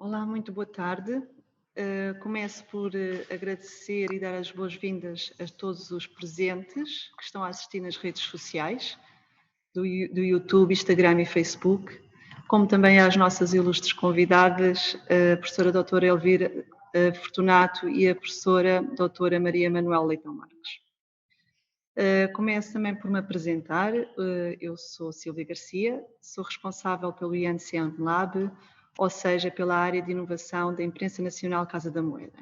Olá, muito boa tarde. Começo por agradecer e dar as boas-vindas a todos os presentes que estão a assistir nas redes sociais do YouTube, Instagram e Facebook, como também às nossas ilustres convidadas, a professora doutora Elvira Fortunato e a professora doutora Maria Manuel Leitão Marques. Começo também por me apresentar. Eu sou Silvia Garcia, sou responsável pelo INCN Lab, ou seja, pela área de inovação da Imprensa Nacional Casa da Moeda.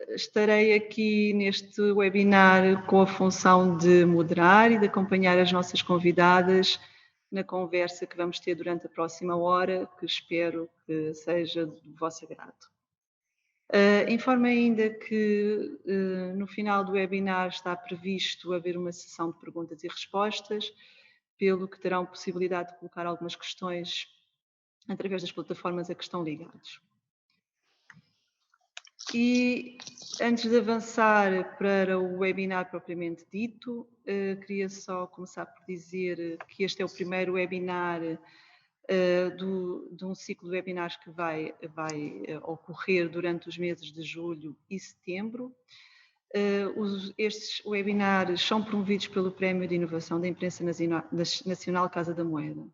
Estarei aqui neste webinar com a função de moderar e de acompanhar as nossas convidadas na conversa que vamos ter durante a próxima hora, que espero que seja do vosso agrado. Informo ainda que no final do webinar está previsto haver uma sessão de perguntas e respostas, pelo que terão possibilidade de colocar algumas questões através das plataformas a que estão ligados. E antes de avançar para o webinar propriamente dito, queria só começar por dizer que este é o primeiro webinar de um ciclo de webinars que vai ocorrer durante os meses de julho e setembro. Estes webinars são promovidos pelo Prémio de Inovação da Imprensa Nacional Casa da Moeda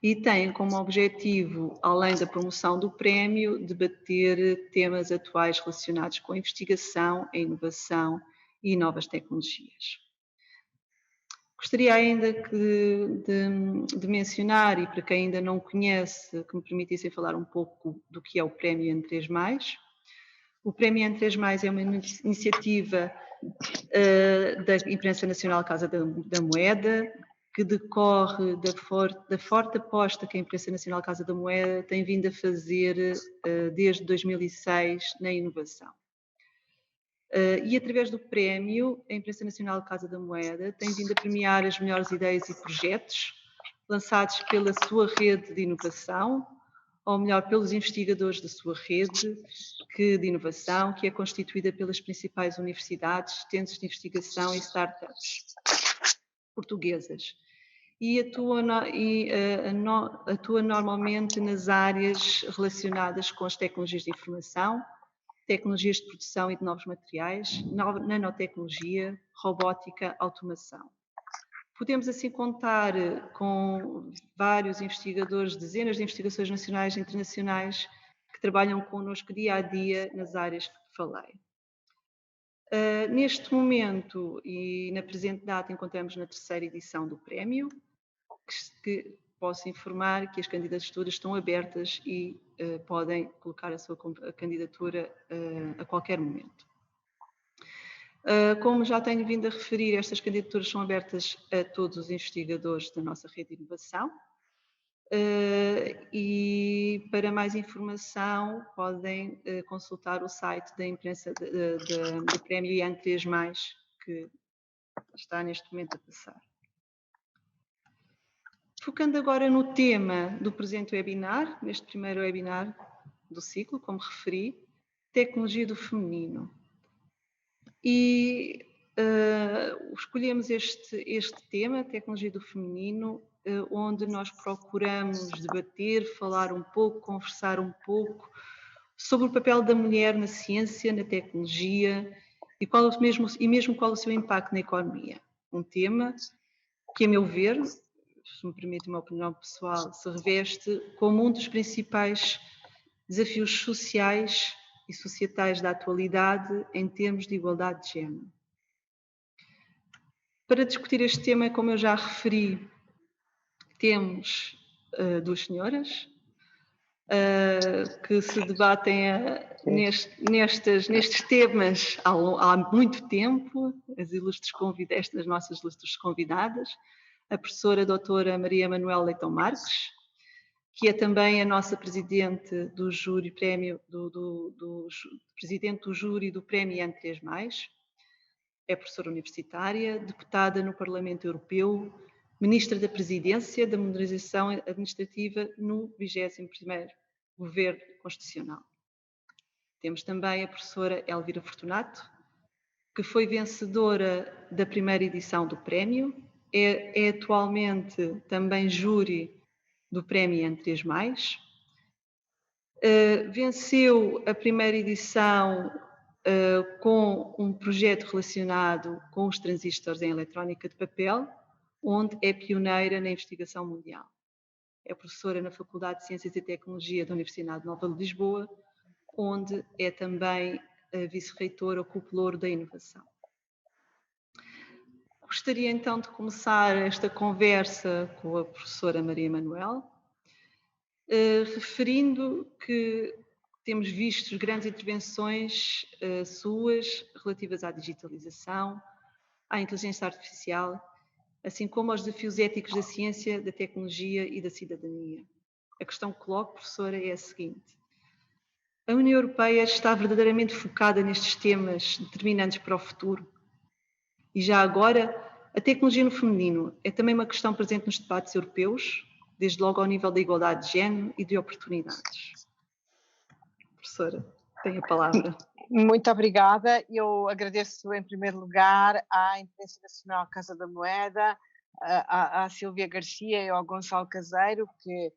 e têm como objetivo, além da promoção do prémio, debater temas atuais relacionados com a investigação, a inovação e novas tecnologias. Gostaria ainda de mencionar, e para quem ainda não conhece, que me permitissem falar um pouco do que é o Prémio N3+. O Prémio N3+, é uma iniciativa da Imprensa Nacional Casa da Moeda, que decorre da forte aposta que a Imprensa Nacional Casa da Moeda tem vindo a fazer desde 2006 na inovação. E através do prémio, a Imprensa Nacional Casa da Moeda tem vindo a premiar as melhores ideias e projetos lançados pela sua rede de inovação, ou melhor, pelos investigadores da sua rede de inovação, que é constituída pelas principais universidades, centros de investigação e startups portuguesas. E atua normalmente nas áreas relacionadas com as tecnologias de informação, tecnologias de produção e de novos materiais, nanotecnologia, robótica, automação. Podemos assim contar com vários investigadores, dezenas de investigações nacionais e internacionais que trabalham connosco dia a dia nas áreas que falei. Neste momento e na presente data encontramos na terceira edição do prémio, que posso informar que as candidaturas estão abertas e podem colocar a sua candidatura a qualquer momento. Como já tenho vindo a referir, estas candidaturas são abertas a todos os investigadores da nossa rede de inovação e para mais informação podem consultar o site da imprensa do Prémio IAN3+, que está neste momento a passar. Focando agora no tema do presente webinar, neste primeiro webinar do ciclo, como referi, tecnologia do feminino. E escolhemos este tema, tecnologia do feminino, onde nós procuramos debater, falar um pouco, conversar um pouco sobre o papel da mulher na ciência, na tecnologia e mesmo qual o seu impacto na economia. Um tema que, a meu ver, se me permite uma opinião pessoal, se reveste como um dos principais desafios sociais e societais da atualidade em termos de igualdade de género. Para discutir este tema, como eu já referi, temos duas senhoras que se debatem nestes temas há muito tempo, estas nossas ilustres convidadas, a professora doutora Maria Manuel Leitão Marques, que é também a nossa presidente do júri prémio, presidente do júri do Prémio IAN3+, é professora universitária, deputada no Parlamento Europeu, ministra da Presidência da Modernização Administrativa no 21º Governo Constitucional. Temos também a professora Elvira Fortunato, que foi vencedora da primeira edição do prémio, é atualmente também júri do prémio N3+. Venceu a primeira edição com um projeto relacionado com os transistores em eletrónica de papel, onde é pioneira na investigação mundial. É professora na Faculdade de Ciências e Tecnologia da Universidade Nova de Lisboa, onde é também vice-reitora ou cupelouro da inovação. Gostaria então de começar esta conversa com a professora Maria Manuel, referindo que temos visto grandes intervenções suas relativas à digitalização, à inteligência artificial, assim como aos desafios éticos da ciência, da tecnologia e da cidadania. A questão que coloco, professora, é a seguinte: a União Europeia está verdadeiramente focada nestes temas determinantes para o futuro? E já agora, a tecnologia no feminino é também uma questão presente nos debates europeus, desde logo ao nível da igualdade de género e de oportunidades. Professora, tem a palavra. Muito obrigada. Eu agradeço em primeiro lugar à Imprensa Nacional Casa da Moeda, à Silvia Garcia e ao Gonçalo Caseiro, que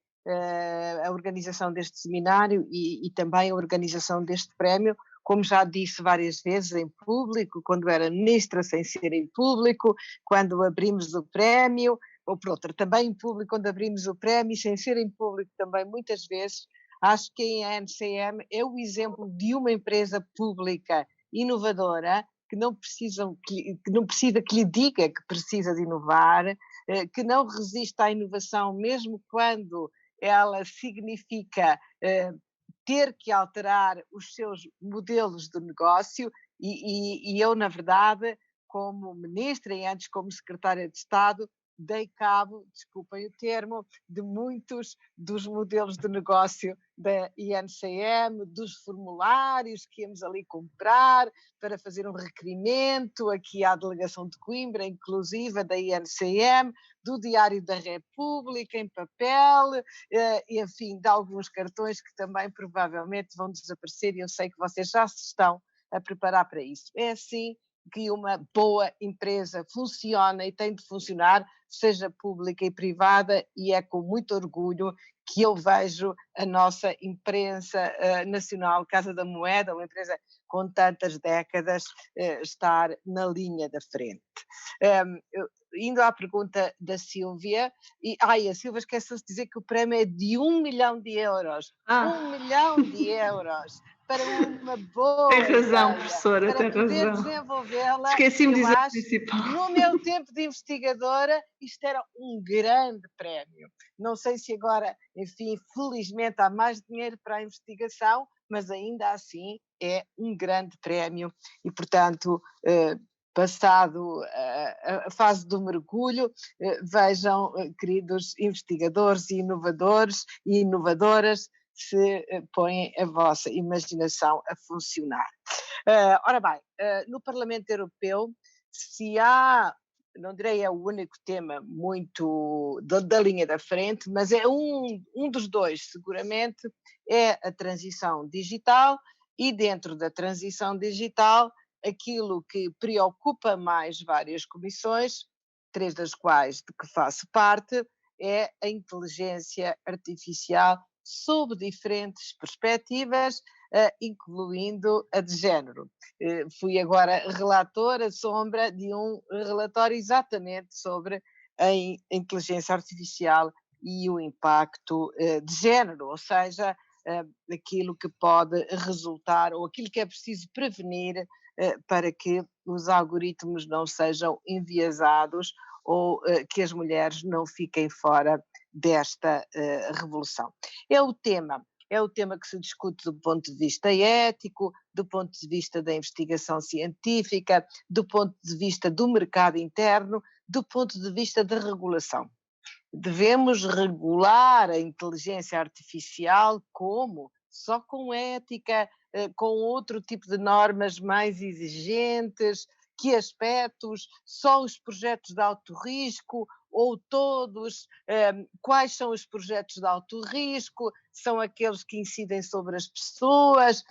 a organização deste seminário e também a organização deste prémio, como já disse várias vezes em público, quando era ministra sem ser em público, quando abrimos o prémio, ou por outra, também em público, quando abrimos o prémio, sem ser em público também muitas vezes. Acho que a NCM é o exemplo de uma empresa pública inovadora que não precisa que lhe diga que precisa de inovar, que não resiste à inovação mesmo quando ela significa ter que alterar os seus modelos de negócio e eu, na verdade, como ministra e antes como secretária de Estado, dei cabo, desculpem o termo, de muitos dos modelos de negócio da INCM, dos formulários que íamos ali comprar para fazer um requerimento aqui à delegação de Coimbra, inclusive da INCM, do Diário da República em papel, enfim, de alguns cartões que também provavelmente vão desaparecer e eu sei que vocês já se estão a preparar para isso. É assim que uma boa empresa funciona e tem de funcionar, seja pública e privada, e é com muito orgulho que eu vejo a nossa imprensa nacional, Casa da Moeda, uma empresa com tantas décadas, estar na linha da frente. Indo à pergunta da Silvia, a Silvia esqueceu-se de dizer que o prémio é de 1 milhão de euros. 1 milhão de euros para uma boa Tem razão, ideia, professora, para tem poder razão. desenvolvê-la. Esqueci-me de Eu dizer o acho, principal. no meu tempo de investigadora, isto era um grande prémio. Não sei se agora, enfim, felizmente há mais dinheiro para a investigação, mas ainda assim é um grande prémio e, portanto, passado a fase do mergulho, vejam, queridos investigadores e inovadores e inovadoras, se põem a vossa imaginação a funcionar. Ora bem, no Parlamento Europeu, se há, não direi é o único tema muito da linha da frente, mas é um dos dois, seguramente, é a transição digital, e dentro da transição digital, aquilo que preocupa mais várias comissões, 3 das quais de que faço parte, é a inteligência artificial sob diferentes perspectivas, incluindo a de género. Fui agora relatora sombra de um relatório exatamente sobre a inteligência artificial e o impacto de género, ou seja, aquilo que pode resultar ou aquilo que é preciso prevenir para que os algoritmos não sejam enviesados ou que as mulheres não fiquem fora desta revolução. É o tema que se discute do ponto de vista ético, do ponto de vista da investigação científica, do ponto de vista do mercado interno, do ponto de vista da regulação. Devemos regular a inteligência artificial como? Só com ética, com outro tipo de normas mais exigentes? Que aspectos? Só os projetos de alto risco ou todos? Quais são os projetos de alto risco? São aqueles que incidem sobre as pessoas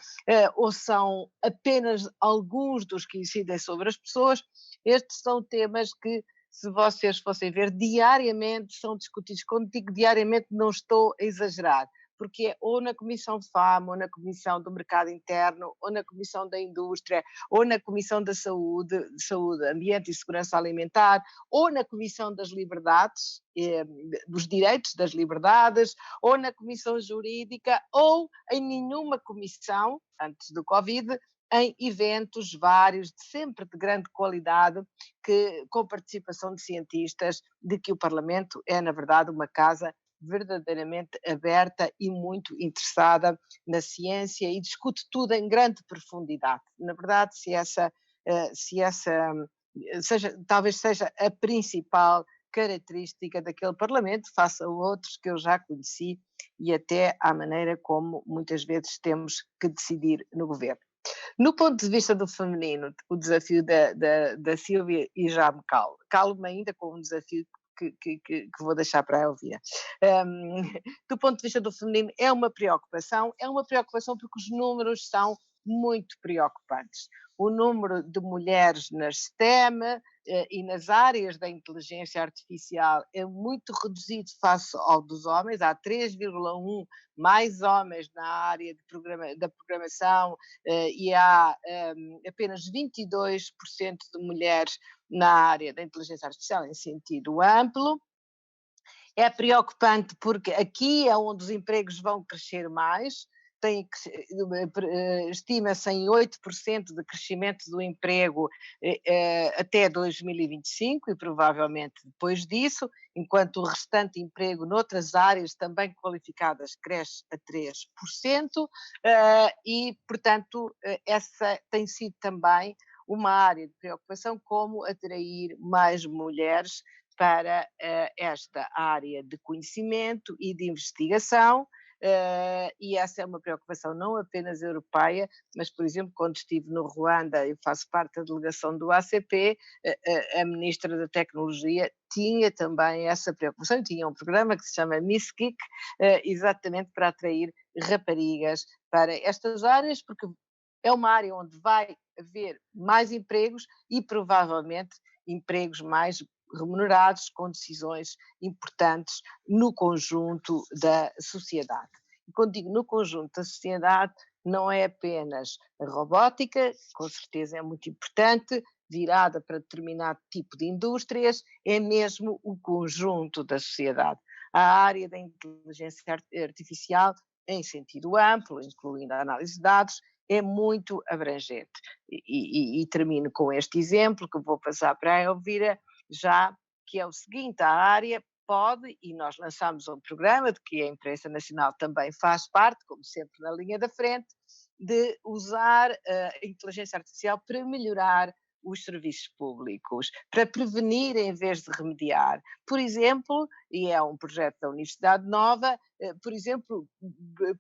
ou são apenas alguns dos que incidem sobre as pessoas? Estes são temas que se vocês fossem ver, diariamente são discutidos. Quando digo diariamente, não estou a exagerar, porque é ou na Comissão FAM, ou na Comissão do Mercado Interno, ou na Comissão da Indústria, ou na Comissão da Saúde, Ambiente e Segurança Alimentar, ou na Comissão das Liberdades, dos Direitos das Liberdades, ou na Comissão Jurídica, ou em nenhuma comissão, antes do Covid, em eventos vários, sempre de grande qualidade, com participação de cientistas, de que o Parlamento é, na verdade, uma casa verdadeiramente aberta e muito interessada na ciência e discute tudo em grande profundidade. Na verdade, talvez seja a principal característica daquele Parlamento, face a outros que eu já conheci e até à maneira como muitas vezes temos que decidir no governo. No ponto de vista do feminino, o desafio da Sílvia e já me calo-me ainda com um desafio que vou deixar para a Elvira. Do ponto de vista do feminino, é uma preocupação porque os números são muito preocupantes. O número de mulheres nas STEM e nas áreas da inteligência artificial é muito reduzido face ao dos homens, há 3,1 mais homens na área da programação e há apenas 22% de mulheres na área da inteligência artificial em sentido amplo. É preocupante porque aqui é onde os empregos vão crescer mais, estima-se em 8% de crescimento do emprego até 2025 e provavelmente depois disso, enquanto o restante emprego noutras áreas também qualificadas cresce a 3%, e, portanto, essa tem sido também uma área de preocupação, como atrair mais mulheres para esta área de conhecimento e de investigação, e essa é uma preocupação não apenas europeia, mas, por exemplo, quando estive no Ruanda, eu faço parte da delegação do ACP, a Ministra da Tecnologia tinha também essa preocupação, tinha um programa que se chama Miss Kick, exatamente para atrair raparigas para estas áreas, porque é uma área onde vai haver mais empregos e provavelmente empregos mais remunerados, com decisões importantes no conjunto da sociedade. E quando digo no conjunto da sociedade, não é apenas a robótica, com certeza é muito importante, virada para determinado tipo de indústrias, é mesmo o conjunto da sociedade. A área da inteligência artificial, em sentido amplo, incluindo a análise de dados, é muito abrangente. E termino com este exemplo, que vou passar para a Elvira, já que é o seguinte: a área pode, e nós lançamos um programa de que a imprensa nacional também faz parte, como sempre na linha da frente, de usar a inteligência artificial para melhorar os serviços públicos, para prevenir em vez de remediar. Por exemplo, e é um projeto da Universidade Nova, por exemplo,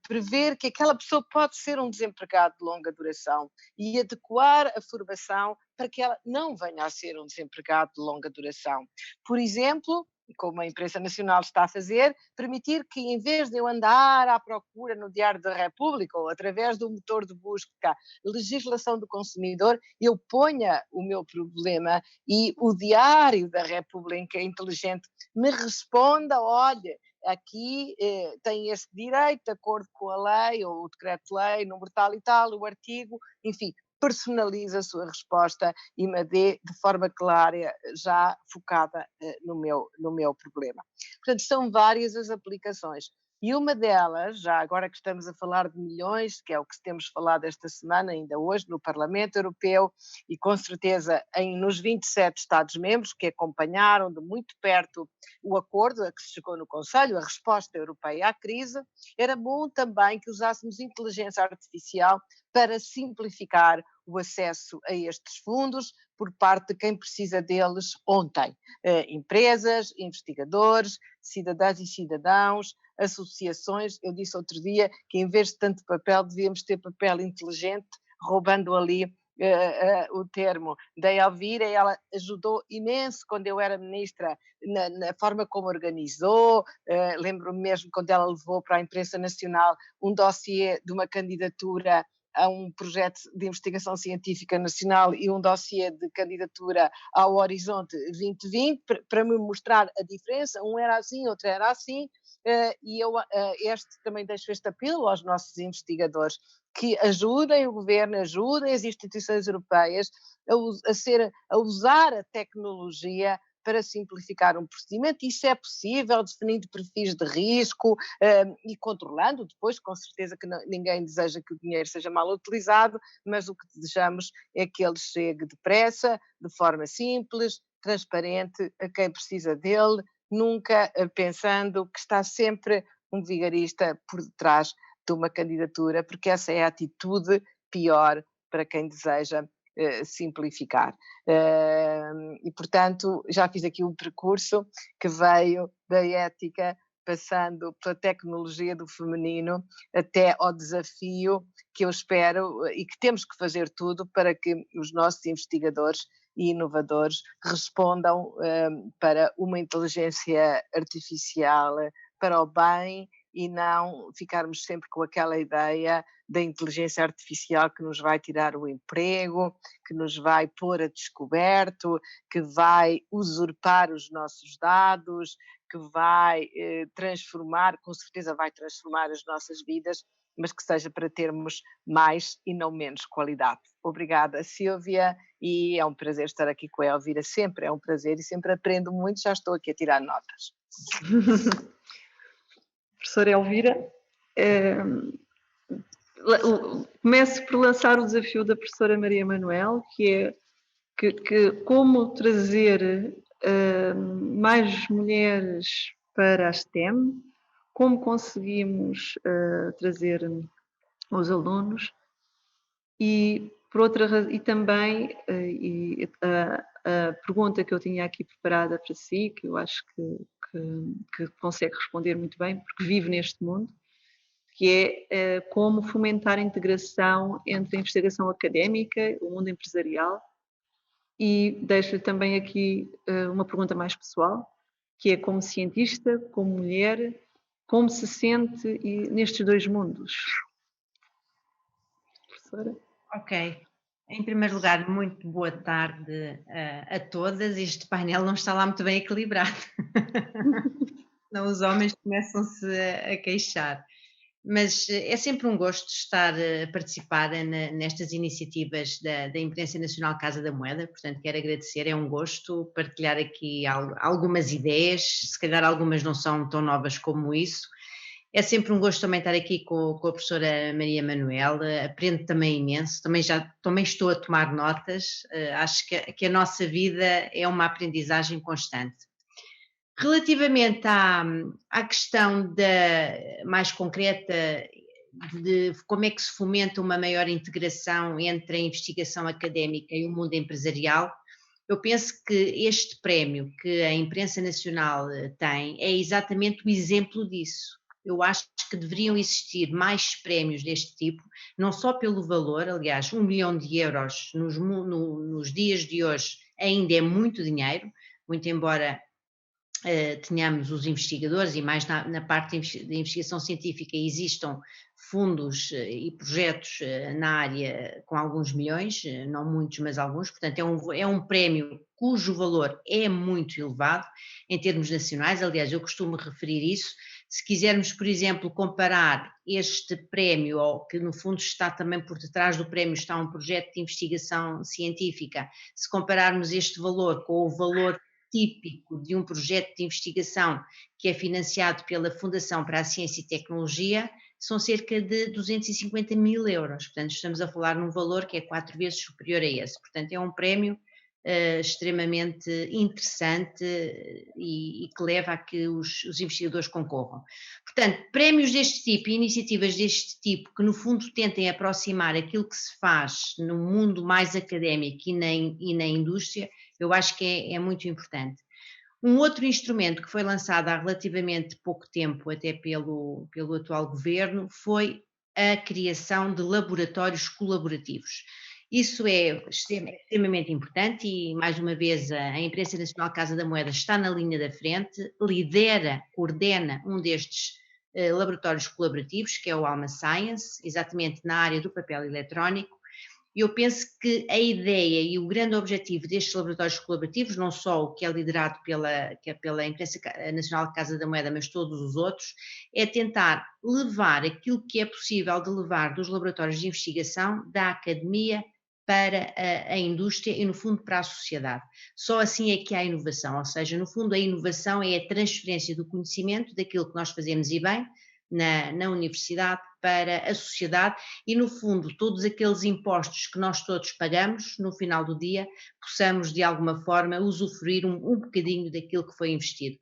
prever que aquela pessoa pode ser um desempregado de longa duração e adequar a formação para que ela não venha a ser um desempregado de longa duração. Por exemplo, como a imprensa nacional está a fazer, permitir que, em vez de eu andar à procura no Diário da República ou através do motor de busca, legislação do consumidor, eu ponha o meu problema e o Diário da República inteligente me responda: olha, aqui tem este direito, de acordo com a lei, ou o decreto-lei, número tal e tal, o artigo, enfim, personaliza a sua resposta e me dê de forma clara, já focada no meu problema. Portanto, são várias as aplicações. E uma delas, já agora que estamos a falar de milhões, que é o que temos falado esta semana, ainda hoje, no Parlamento Europeu, e com certeza nos 27 Estados-membros, que acompanharam de muito perto o acordo a que se chegou no Conselho, a resposta europeia à crise, era bom também que usássemos inteligência artificial para simplificar o acesso a estes fundos por parte de quem precisa deles ontem. Empresas, investigadores, cidadãs e cidadãos, associações. Eu disse outro dia que em vez de tanto papel devíamos ter papel inteligente, roubando ali o termo da Elvira. Ela ajudou imenso quando eu era ministra na forma como organizou, lembro-me mesmo quando ela levou para a imprensa nacional um dossiê de uma candidatura a um projeto de investigação científica nacional e um dossiê de candidatura ao Horizonte 2020 para me mostrar a diferença. Um era assim, outro era assim, e eu também deixo este apelo aos nossos investigadores que ajudem o governo, ajudem as instituições europeias a usar a tecnologia para simplificar um procedimento. Isso é possível, definindo perfis de risco e controlando depois, com certeza que ninguém deseja que o dinheiro seja mal utilizado, mas o que desejamos é que ele chegue depressa, de forma simples, transparente, a quem precisa dele, nunca pensando que está sempre um vigarista por detrás de uma candidatura, porque essa é a atitude pior para quem deseja simplificar. E, portanto, já fiz aqui um percurso que veio da ética, passando pela tecnologia do feminino até ao desafio que eu espero e que temos que fazer tudo para que os nossos investigadores e inovadores respondam para uma inteligência artificial para o bem e não ficarmos sempre com aquela ideia da inteligência artificial que nos vai tirar o emprego, que nos vai pôr a descoberto, que vai usurpar os nossos dados, que vai transformar, com certeza vai transformar as nossas vidas, mas que seja para termos mais e não menos qualidade. Obrigada, Sílvia, e é um prazer estar aqui com a Elvira, sempre é um prazer e sempre aprendo muito, já estou aqui a tirar notas. Professora Elvira, começo por lançar o desafio da professora Maria Manuel, que é que como trazer mais mulheres para a STEM, como conseguimos trazer os alunos e por outra razão, e também a pergunta que eu tinha aqui preparada para si, que eu acho que consegue responder muito bem, porque vive neste mundo, que é como fomentar a integração entre a investigação académica e o mundo empresarial. E deixo-lhe também aqui uma pergunta mais pessoal, que é como cientista, como mulher, como se sente nestes dois mundos? Professora? Ok. Em primeiro lugar, muito boa tarde a todas. Este painel não está lá muito bem equilibrado. Não, os homens começam-se a queixar. Mas é sempre um gosto estar a participar nestas iniciativas da Imprensa Nacional Casa da Moeda, portanto quero agradecer, é um gosto partilhar aqui algumas ideias, se calhar algumas não são tão novas como isso. É sempre um gosto também estar aqui com a professora Maria Manuel, aprendo também imenso, também estou a tomar notas, acho que a nossa vida é uma aprendizagem constante. Relativamente à questão mais concreta de como é que se fomenta uma maior integração entre a investigação académica e o mundo empresarial, eu penso que este prémio que a imprensa nacional tem é exatamente o exemplo disso. Eu acho que deveriam existir mais prémios deste tipo, não só pelo valor, aliás, 1 milhão de euros nos dias de hoje ainda é muito dinheiro, muito embora tenhamos os investigadores e mais na parte de investigação científica existam fundos e projetos na área com alguns milhões, não muitos, mas alguns, portanto é um prémio cujo valor é muito elevado em termos nacionais, aliás eu costumo referir isso, se quisermos por exemplo comparar este prémio, ou que no fundo está também por detrás do prémio está um projeto de investigação científica, se compararmos este valor com o valor típico de um projeto de investigação que é financiado pela Fundação para a Ciência e Tecnologia, são cerca de 250 mil euros. Portanto, estamos a falar num valor que é 4 vezes superior a esse. Portanto, é um prémio extremamente interessante e que leva a que os investigadores concorram. Portanto, prémios deste tipo e iniciativas deste tipo que no fundo tentem aproximar aquilo que se faz no mundo mais académico e na indústria, eu acho que é muito importante. Um outro instrumento que foi lançado há relativamente pouco tempo, até pelo atual governo, foi a criação de laboratórios colaborativos. Isso é extremamente importante e, mais uma vez, a Imprensa Nacional Casa da Moeda está na linha da frente, lidera, coordena um destes laboratórios colaborativos, que é o Alma Science, exatamente na área do papel eletrónico. E eu penso que a ideia e o grande objetivo destes laboratórios colaborativos, não só o que é liderado pela Imprensa Nacional de Casa da Moeda, mas todos os outros, é tentar levar aquilo que é possível de levar dos laboratórios de investigação da academia para a indústria e, no fundo, para a sociedade. Só assim é que há inovação, ou seja, no fundo, a inovação é a transferência do conhecimento, daquilo que nós fazemos e bem, na universidade, para a sociedade e, no fundo, todos aqueles impostos que nós todos pagamos, no final do dia, possamos, de alguma forma, usufruir um bocadinho daquilo que foi investido.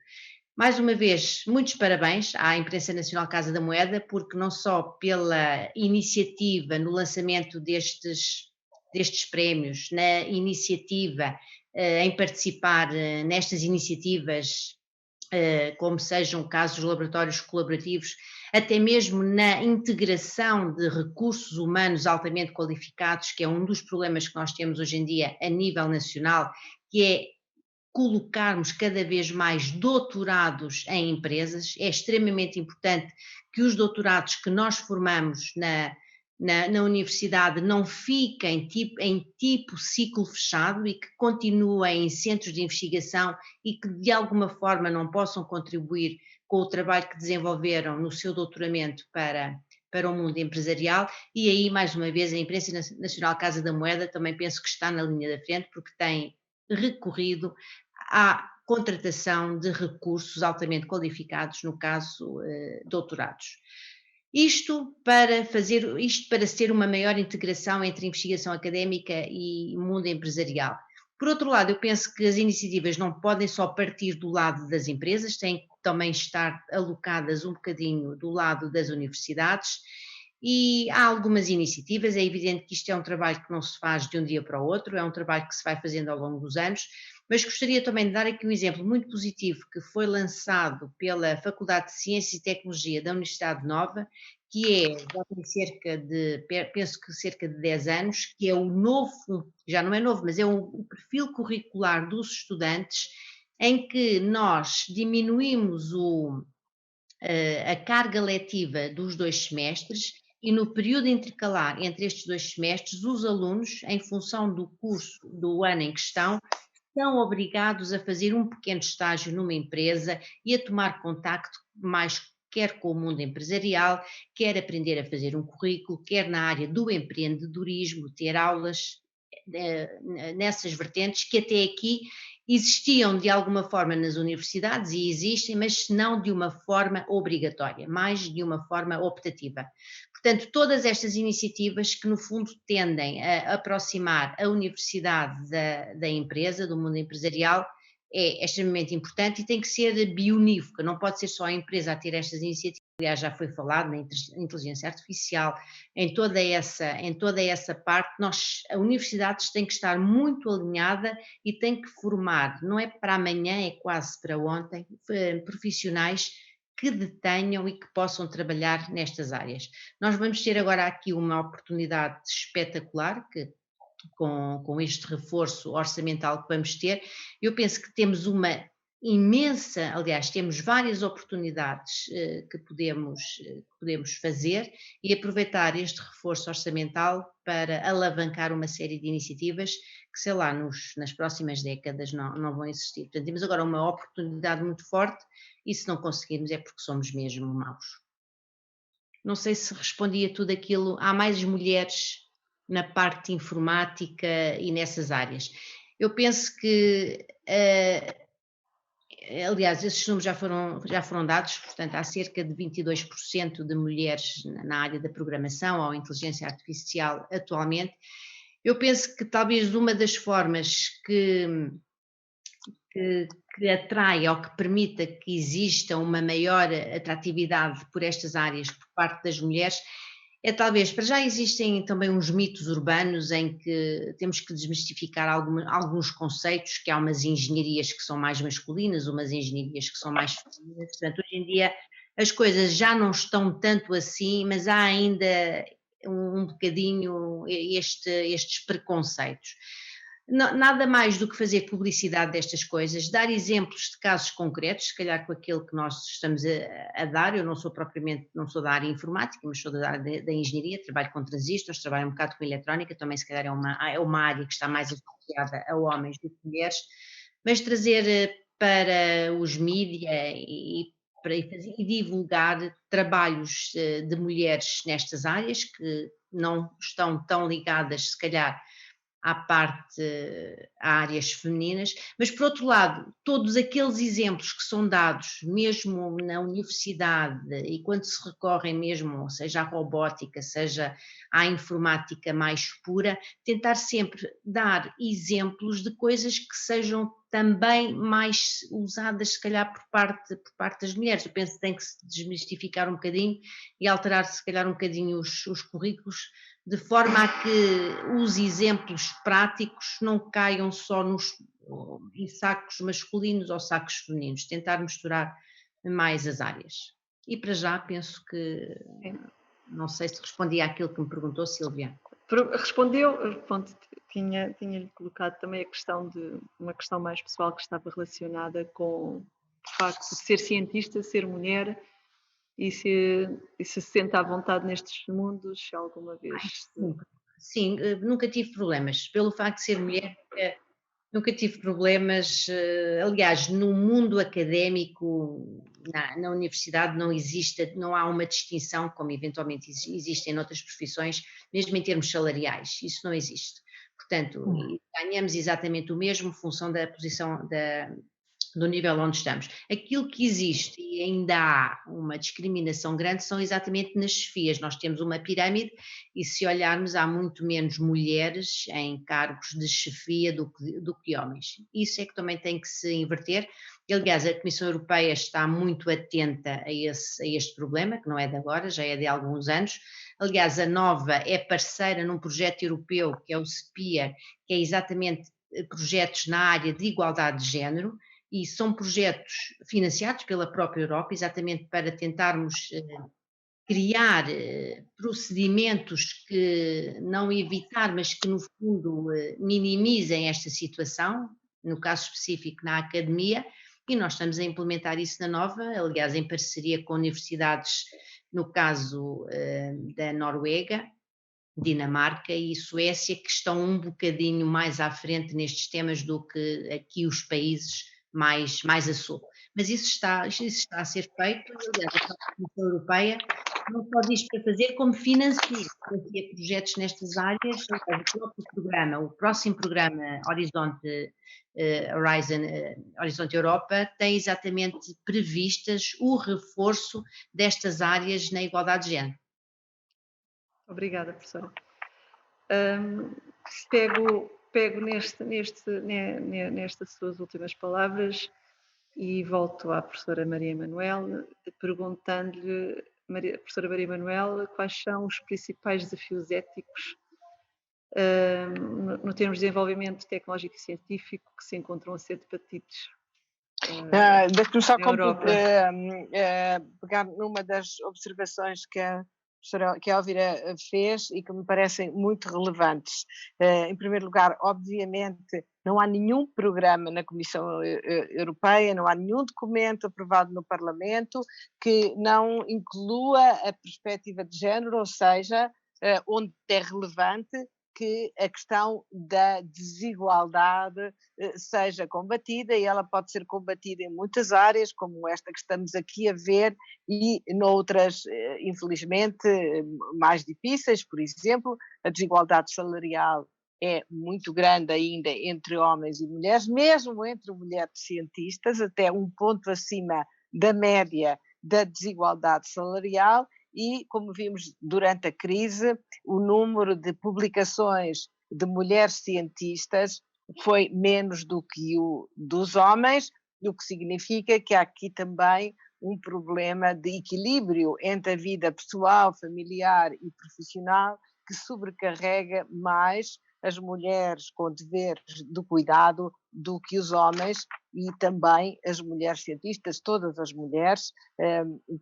Mais uma vez, muitos parabéns à Imprensa Nacional Casa da Moeda, porque não só pela iniciativa no lançamento destes prémios, na iniciativa em participar nestas iniciativas, como sejam casos dos laboratórios colaborativos, até mesmo na integração de recursos humanos altamente qualificados, que é um dos problemas que nós temos hoje em dia a nível nacional, que é colocarmos cada vez mais doutorados em empresas. É extremamente importante que os doutorados que nós formamos na universidade não fiquem em tipo ciclo fechado e que continuem em centros de investigação e que de alguma forma não possam contribuir com o trabalho que desenvolveram no seu doutoramento para o mundo empresarial. E aí, mais uma vez, a Imprensa Nacional Casa da Moeda também penso que está na linha da frente, porque tem recorrido à contratação de recursos altamente qualificados, no caso, doutorados. Isto para ser uma maior integração entre investigação académica e mundo empresarial. Por outro lado, eu penso que as iniciativas não podem só partir do lado das empresas, têm que também estar alocadas um bocadinho do lado das universidades, e há algumas iniciativas. É evidente que isto é um trabalho que não se faz de um dia para o outro, é um trabalho que se vai fazendo ao longo dos anos, mas gostaria também de dar aqui um exemplo muito positivo que foi lançado pela Faculdade de Ciências e Tecnologia da Universidade Nova, que já tem cerca de 10 anos, que é o novo, já não é novo, mas é o perfil curricular dos estudantes, em que nós diminuímos a carga letiva dos 2 semestres e no período intercalar entre estes 2 semestres, os alunos, em função do curso do ano em questão, são obrigados a fazer um pequeno estágio numa empresa e a tomar contacto mais quer com o mundo empresarial, quer aprender a fazer um currículo, quer na área do empreendedorismo, ter aulas nessas vertentes que até aqui existiam de alguma forma nas universidades e existem, mas não de uma forma obrigatória, mais de uma forma optativa. Portanto, todas estas iniciativas que no fundo tendem a aproximar a universidade da empresa, do mundo empresarial, é extremamente importante e tem que ser bionívoca, não pode ser só a empresa a ter estas iniciativas. Aliás, já foi falado na inteligência artificial, em toda essa parte, a universidade tem que estar muito alinhada e tem que formar, não é para amanhã, é quase para ontem, profissionais que detenham e que possam trabalhar nestas áreas. Nós vamos ter agora aqui uma oportunidade espetacular, que com este reforço orçamental que vamos ter, eu penso que temos temos várias oportunidades que podemos fazer e aproveitar este reforço orçamental para alavancar uma série de iniciativas que, sei lá, nas próximas décadas não vão existir. Portanto, temos agora uma oportunidade muito forte e se não conseguirmos é porque somos mesmo maus. Não sei se respondi a tudo aquilo. Há mais mulheres na parte informática e nessas áreas. Eu penso que, aliás, esses números já foram dados, portanto, há cerca de 22% de mulheres na área da programação ou inteligência artificial atualmente. Eu penso que talvez uma das formas que atrai ou que permita que exista uma maior atratividade por estas áreas por parte das mulheres é talvez, para já existem também uns mitos urbanos em que temos que desmistificar alguns conceitos, que há umas engenharias que são mais masculinas, umas engenharias que são mais femininas. Portanto, hoje em dia as coisas já não estão tanto assim, mas há ainda um bocadinho estes preconceitos. nada mais do que fazer publicidade destas coisas, dar exemplos de casos concretos, se calhar com aquilo que nós estamos a dar. Eu não sou propriamente, não sou da área informática, mas sou da área da engenharia, trabalho com transistores, trabalho um bocado com eletrónica, também se calhar é uma área que está mais associada a homens do que mulheres, mas trazer para os mídia e divulgar trabalhos de mulheres nestas áreas que não estão tão ligadas, se calhar, a áreas femininas, mas por outro lado, todos aqueles exemplos que são dados mesmo na universidade e quando se recorrem mesmo, seja à robótica, seja à informática mais pura, tentar sempre dar exemplos de coisas que sejam também mais usadas, se calhar, por parte das mulheres. Eu penso que tem que se desmistificar um bocadinho e alterar, se calhar, um bocadinho os currículos, de forma a que os exemplos práticos não caiam só em sacos masculinos ou sacos femininos, tentar misturar mais as áreas. E para já penso que, não sei se respondi àquilo que me perguntou, Sílvia. Respondeu, tinha-lhe colocado também a questão de uma questão mais pessoal que estava relacionada com o facto de ser cientista, ser mulher. E se sente à vontade nestes mundos alguma vez? Sim, nunca tive problemas. Pelo facto de ser mulher, nunca tive problemas. Aliás, no mundo académico, na universidade, não há uma distinção, como eventualmente existe em outras profissões, mesmo em termos salariais. Isso não existe. Portanto, ganhamos exatamente o mesmo, função da posição do nível onde estamos. Aquilo que existe e ainda há uma discriminação grande são exatamente nas chefias. Nós temos uma pirâmide e, se olharmos, há muito menos mulheres em cargos de chefia do que homens. Isso é que também tem que se inverter. Aliás, a Comissão Europeia está muito atenta a este problema, que não é de agora, já é de alguns anos. Aliás, a Nova é parceira num projeto europeu, que é o SPIA, que é exatamente projetos na área de igualdade de género, e são projetos financiados pela própria Europa, exatamente para tentarmos criar procedimentos que não evitar, mas que no fundo minimizem esta situação, no caso específico na academia, e nós estamos a implementar isso na Nova, aliás em parceria com universidades, no caso da Noruega, Dinamarca e Suécia, que estão um bocadinho mais à frente nestes temas do que aqui os países mais a sul. Mas isso está a ser feito, aliás, a Comissão Europeia não só diz para fazer, como financia projetos nestas áreas. O próximo programa Horizonte Europa tem exatamente previstas o reforço destas áreas na igualdade de género. Obrigada, professora. Pego nestas suas últimas palavras e volto à professora Maria Manuel, perguntando-lhe, professora Maria Manuel, quais são os principais desafios éticos no termos de desenvolvimento tecnológico e científico que se encontram a ser debatidos Deixe-me só pegar numa das observações que a Elvira fez e que me parecem muito relevantes. Em primeiro lugar, obviamente, não há nenhum programa na Comissão Europeia, não há nenhum documento aprovado no Parlamento que não inclua a perspectiva de género, ou seja, onde é relevante que a questão da desigualdade seja combatida, e ela pode ser combatida em muitas áreas, como esta que estamos aqui a ver, e noutras, infelizmente, mais difíceis. Por exemplo, a desigualdade salarial é muito grande ainda entre homens e mulheres, mesmo entre mulheres cientistas, até um ponto acima da média da desigualdade salarial. E, como vimos durante a crise, o número de publicações de mulheres cientistas foi menos do que o dos homens, o que significa que há aqui também um problema de equilíbrio entre a vida pessoal, familiar e profissional, que sobrecarrega mais as mulheres com deveres de cuidado do que os homens, e também as mulheres cientistas, todas as mulheres,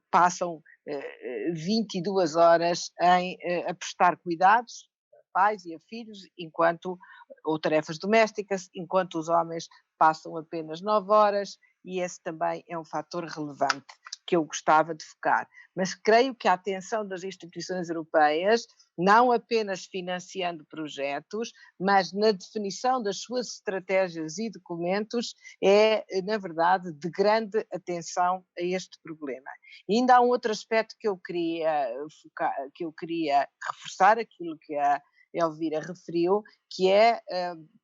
passam 22 horas a prestar cuidados, pais e a filhos, ou tarefas domésticas, enquanto os homens passam apenas 9 horas, e esse também é um fator relevante que eu gostava de focar. Mas creio que a atenção das instituições europeias, não apenas financiando projetos, mas na definição das suas estratégias e documentos, é, na verdade, de grande atenção a este problema. E ainda há um outro aspecto que eu queria focar, que eu queria reforçar, aquilo que a Elvira referiu, que é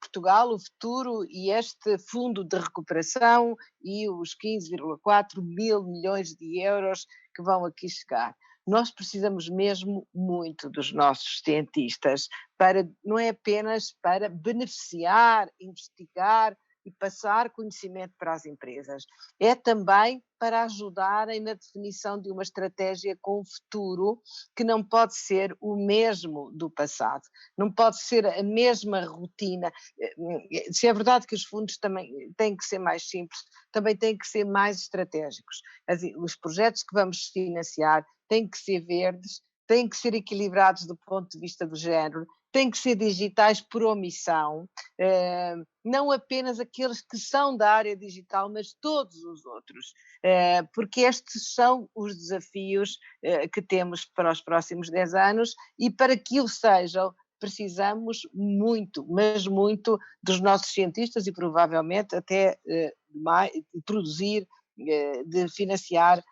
Portugal, o futuro e este fundo de recuperação e os 15,4 mil milhões de euros que vão aqui chegar. Nós precisamos mesmo muito dos nossos cientistas, não é apenas para beneficiar, investigar e passar conhecimento para as empresas, é também para ajudarem na definição de uma estratégia com o futuro que não pode ser o mesmo do passado, não pode ser a mesma rotina. Se é verdade que os fundos também têm que ser mais simples, também têm que ser mais estratégicos. Os projetos que vamos financiar têm que ser verdes, têm que ser equilibrados do ponto de vista do género, têm que ser digitais por omissão, não apenas aqueles que são da área digital, mas todos os outros, porque estes são os desafios que temos para os próximos 10 anos, e para que o sejam, precisamos muito, mas muito, dos nossos cientistas e provavelmente até de produzir, de financiar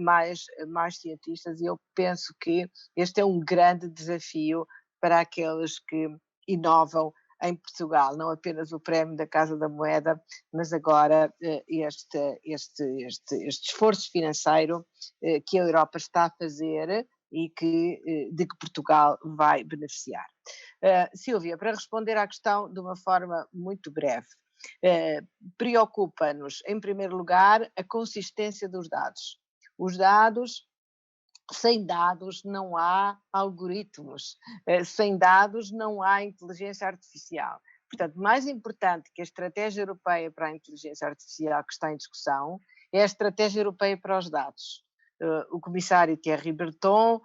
mais cientistas, e eu penso que este é um grande desafio para aqueles que inovam em Portugal, não apenas o prémio da Casa da Moeda, mas agora este esforço financeiro que a Europa está a fazer e de que Portugal vai beneficiar. Sílvia, para responder à questão de uma forma muito breve, preocupa-nos, em primeiro lugar, a consistência dos dados. Os dados, sem dados não há algoritmos, sem dados não há inteligência artificial. Portanto, mais importante que a estratégia europeia para a inteligência artificial que está em discussão é a estratégia europeia para os dados. O comissário Thierry Breton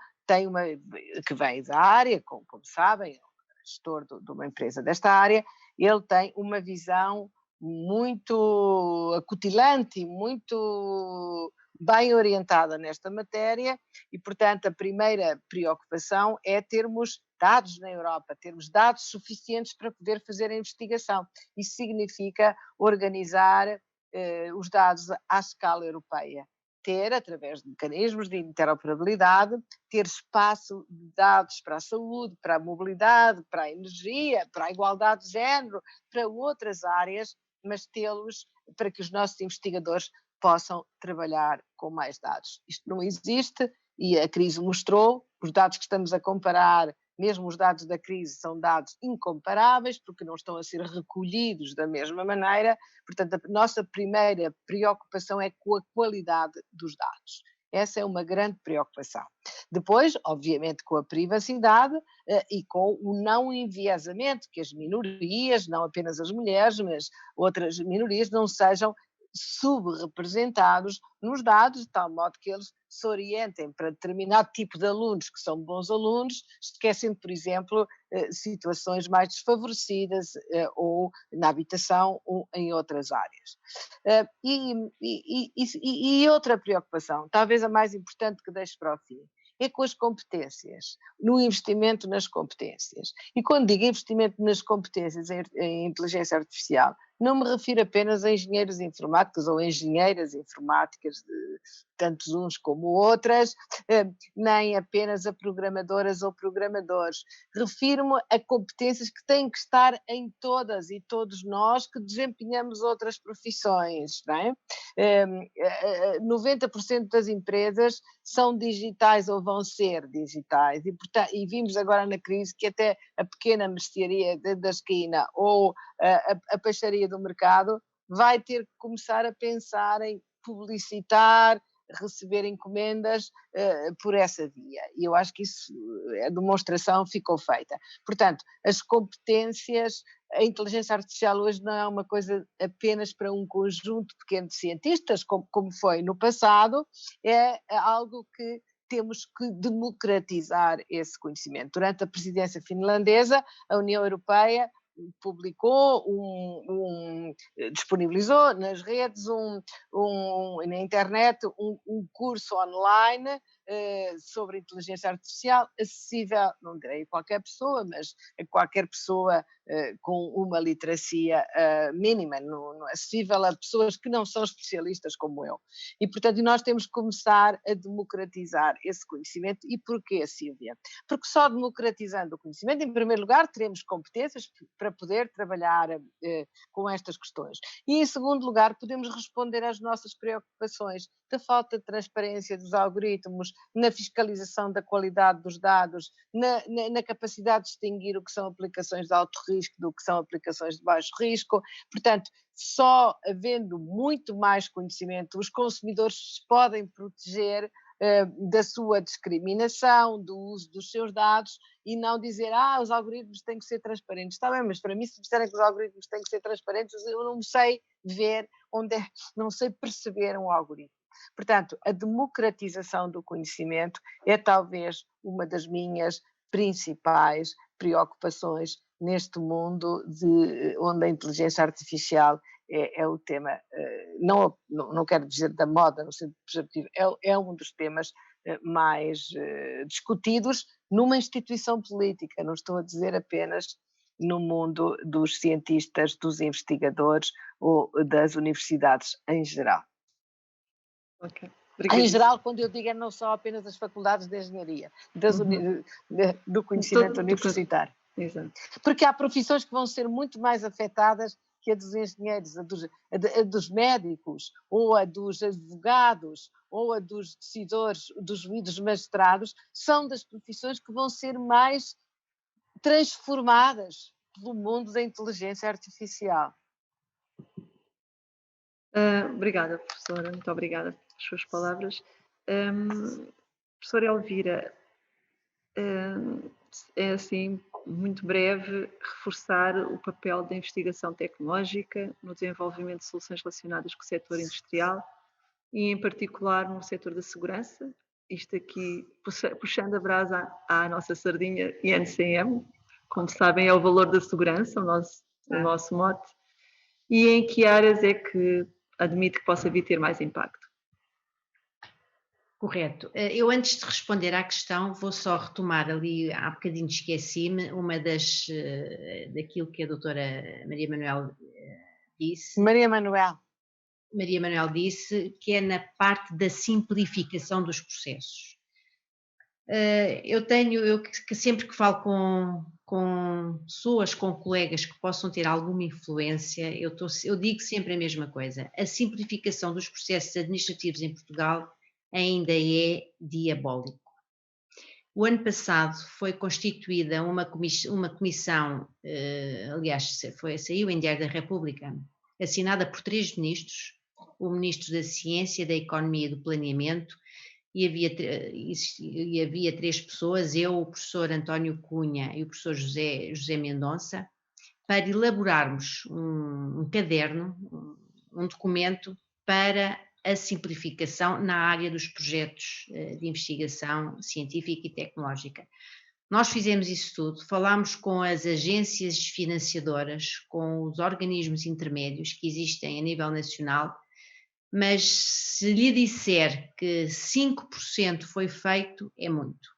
que vem da área, como sabem, é gestor de uma empresa desta área, ele tem uma visão muito acutilante e muito bem orientada nesta matéria, e, portanto, a primeira preocupação é termos dados na Europa, termos dados suficientes para poder fazer a investigação. Isso significa organizar os dados à escala europeia. Através de mecanismos de interoperabilidade, ter espaço de dados para a saúde, para a mobilidade, para a energia, para a igualdade de género, para outras áreas, mas tê-los para que os nossos investigadores possam trabalhar com mais dados. Isto não existe e a crise mostrou, os dados que estamos a comparar, mesmo os dados da crise, são dados incomparáveis porque não estão a ser recolhidos da mesma maneira. Portanto, a nossa primeira preocupação é com a qualidade dos dados. Essa é uma grande preocupação. Depois, obviamente, com a privacidade e com o não enviesamento, que as minorias, não apenas as mulheres, mas outras minorias, não sejam subrepresentados nos dados, de tal modo que eles se orientem para determinado tipo de alunos que são bons alunos, esquecendo, por exemplo, situações mais desfavorecidas ou na habitação ou em outras áreas. E outra preocupação, talvez a mais importante que deixo para o fim, é com as competências, no investimento nas competências. E quando digo investimento nas competências em inteligência artificial, não me refiro apenas a engenheiros informáticos ou engenheiras informáticas, de tantos uns como outras, nem apenas a programadoras ou programadores. Refiro-me a competências que têm que estar em todas e todos nós que desempenhamos outras profissões, não é? 90% das empresas são digitais ou vão ser digitais e vimos agora na crise que até a pequena mercearia da esquina ou a peixaria do mercado vai ter que começar a pensar em publicitar, receber encomendas por essa via. E eu acho que a demonstração ficou feita. Portanto, as competências, a inteligência artificial hoje não é uma coisa apenas para um conjunto pequeno de cientistas, como foi no passado, é algo que temos que democratizar esse conhecimento. Durante a presidência finlandesa, a União Europeia publicou, disponibilizou nas redes, na internet, um curso online sobre inteligência artificial, acessível, não direi a qualquer pessoa, mas a qualquer pessoa com uma literacia mínima, acessível a pessoas que não são especialistas como eu. E, portanto, nós temos que começar a democratizar esse conhecimento. E porquê, Sílvia? Porque só democratizando o conhecimento, em primeiro lugar, teremos competências para poder trabalhar com estas questões. E, em segundo lugar, podemos responder às nossas preocupações da falta de transparência dos algoritmos, na fiscalização da qualidade dos dados, na capacidade de distinguir o que são aplicações de alto risco do que são aplicações de baixo risco. Portanto, só havendo muito mais conhecimento, os consumidores se podem proteger da sua discriminação, do uso dos seus dados, e não dizer, os algoritmos têm que ser transparentes. Está bem, mas para mim, se disserem que os algoritmos têm que ser transparentes, eu não sei ver não sei perceber um algoritmo. Portanto, a democratização do conhecimento é talvez uma das minhas principais preocupações neste mundo onde a inteligência artificial é o tema, não quero dizer da moda no sentido pejorativo, é um dos temas mais discutidos numa instituição política, não estou a dizer apenas no mundo dos cientistas, dos investigadores ou das universidades em geral. Ok. Em geral, quando eu digo, não só apenas as faculdades de engenharia, do conhecimento universitário. Exato. Porque há profissões que vão ser muito mais afetadas que a dos engenheiros, a dos médicos, ou a dos advogados, ou a dos decisores, dos magistrados, são das profissões que vão ser mais transformadas pelo mundo da inteligência artificial. Obrigada, professora, muito obrigada pelas suas palavras. Professora Elvira, é assim, muito breve, reforçar o papel da investigação tecnológica no desenvolvimento de soluções relacionadas com o setor industrial e, em particular, no setor da segurança. Isto aqui, puxando a brasa à nossa sardinha INCM, como sabem, é o valor da segurança, o nosso mote. E em que áreas é que admite que possa vir ter mais impacto? Correto. Eu, antes de responder à questão, vou só retomar ali, há bocadinho esqueci-me, uma daquilo que a doutora Maria Manuel disse. Maria Manuel disse, que é na parte da simplificação dos processos. Eu que sempre que falo com pessoas, com colegas que possam ter alguma influência, eu digo sempre a mesma coisa. A simplificação dos processos administrativos em Portugal ainda é diabólico. O ano passado foi constituída uma comissão, aliás, saiu em Diário da República, assinada por 3 ministros, o Ministro da Ciência, da Economia e do Planeamento, e havia 3 pessoas, eu, o professor António Cunha e o professor José Mendonça, para elaborarmos um caderno, um documento para a simplificação na área dos projetos de investigação científica e tecnológica. Nós fizemos isso tudo, falámos com as agências financiadoras, com os organismos intermédios que existem a nível nacional, mas se lhe disser que 5% foi feito, é muito.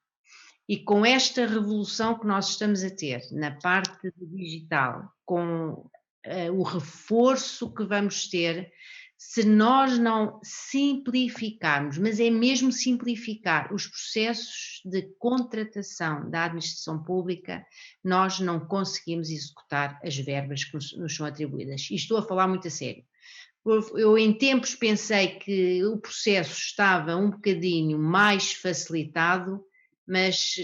E com esta revolução que nós estamos a ter na parte do digital, com o reforço que vamos ter, se nós não simplificarmos, mas é mesmo simplificar os processos de contratação da administração pública, nós não conseguimos executar as verbas que nos são atribuídas. E estou a falar muito a sério. Eu em tempos pensei que o processo estava um bocadinho mais facilitado, mas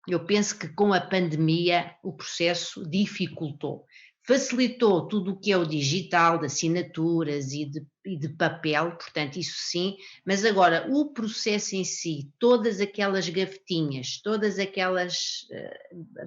eu penso que com a pandemia o processo dificultou. Facilitou tudo o que é o digital, de assinaturas e de papel, portanto isso sim, mas agora o processo em si, todas aquelas gavetinhas, todas aquelas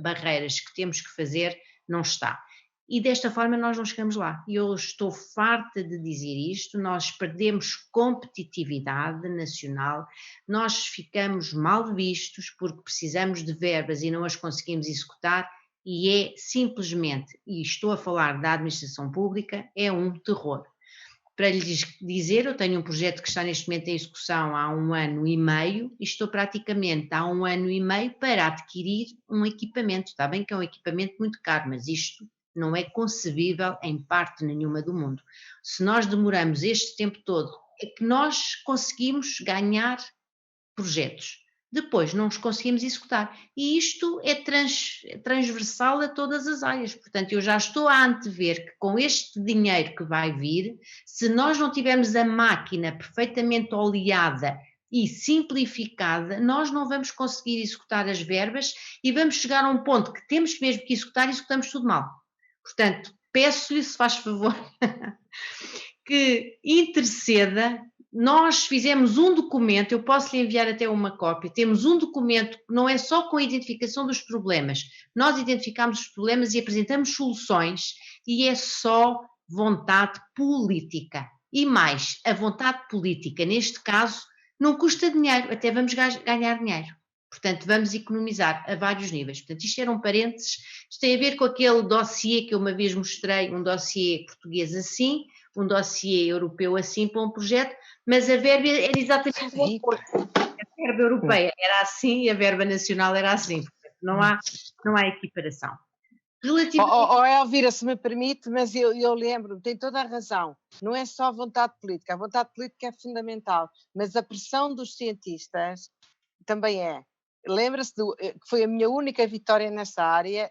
barreiras que temos que fazer, não está. e desta forma nós não chegamos lá. E eu estou farta de dizer isto, nós perdemos competitividade nacional, nós ficamos mal vistos porque precisamos de verbas e não as conseguimos executar, e é simplesmente, e estou a falar da administração pública, é um terror. Para lhes dizer, eu tenho um projeto que está neste momento em execução há 1 ano e meio e estou praticamente há 1 ano e meio para adquirir um equipamento. Está bem que é um equipamento muito caro, mas isto não é concebível em parte nenhuma do mundo. Se nós demoramos este tempo todo, é que nós conseguimos ganhar projetos. Depois não os conseguimos executar. E isto é transversal a todas as áreas. Portanto, eu já estou a antever que com este dinheiro que vai vir, se nós não tivermos a máquina perfeitamente oleada e simplificada, nós não vamos conseguir executar as verbas e vamos chegar a um ponto que temos mesmo que executar e executamos tudo mal. Portanto, peço-lhe, se faz favor, que interceda. Nós fizemos um documento, eu posso lhe enviar até uma cópia, temos um documento que não é só com a identificação dos problemas, nós identificamos os problemas e apresentamos soluções e é só vontade política. E mais, a vontade política, neste caso, não custa dinheiro, até vamos ganhar dinheiro. Portanto, vamos economizar a vários níveis. Portanto, isto era um parênteses, isto tem a ver com aquele dossiê que eu uma vez mostrei, um dossiê português assim, um dossiê europeu assim para um projeto, mas a verba era exatamente o oposto. A verba europeia era assim e a verba nacional era assim. Portanto, não há equiparação. Elvira, se me permite, mas eu lembro, tem toda a razão, não é só a vontade política, a vontade política é fundamental, mas a pressão dos cientistas também é. Lembra-se que foi a minha única vitória nessa área,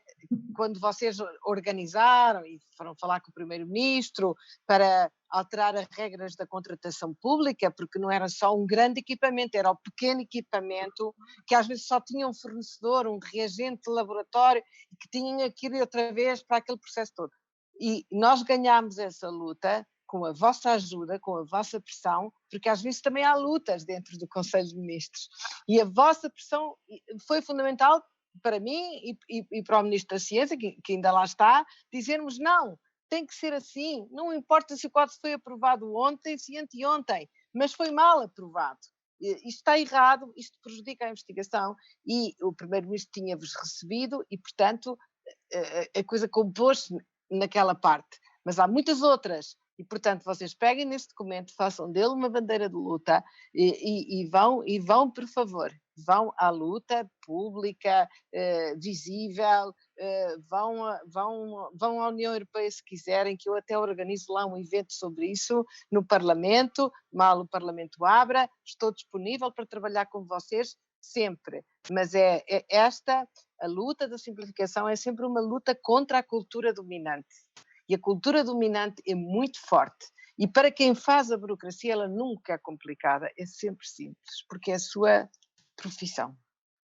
quando vocês organizaram e foram falar com o primeiro-ministro para alterar as regras da contratação pública, porque não era só um grande equipamento, era o pequeno equipamento, que às vezes só tinha um fornecedor, um reagente de laboratório, e que tinham que ir outra vez para aquele processo todo. E nós ganhámos essa luta com a vossa ajuda, com a vossa pressão, porque às vezes também há lutas dentro do Conselho de Ministros. E a vossa pressão foi fundamental para mim e para o Ministro da Ciência, que ainda lá está, dizermos não, tem que ser assim, não importa se o código foi aprovado ontem, se anteontem, mas foi mal aprovado. Isto está errado, isto prejudica a investigação e o Primeiro-Ministro tinha-vos recebido e, portanto, a coisa compôs-se naquela parte. Mas há muitas outras. E, portanto, vocês peguem nesse documento, façam dele uma bandeira de luta e vão, por favor, vão à luta pública, visível, vão à União Europeia se quiserem, que eu até organizo lá um evento sobre isso no Parlamento, mal o Parlamento abra, estou disponível para trabalhar com vocês sempre. Mas a luta da simplificação é sempre uma luta contra a cultura dominante. E a cultura dominante é muito forte. E para quem faz a burocracia, ela nunca é complicada, é sempre simples, porque é a sua profissão.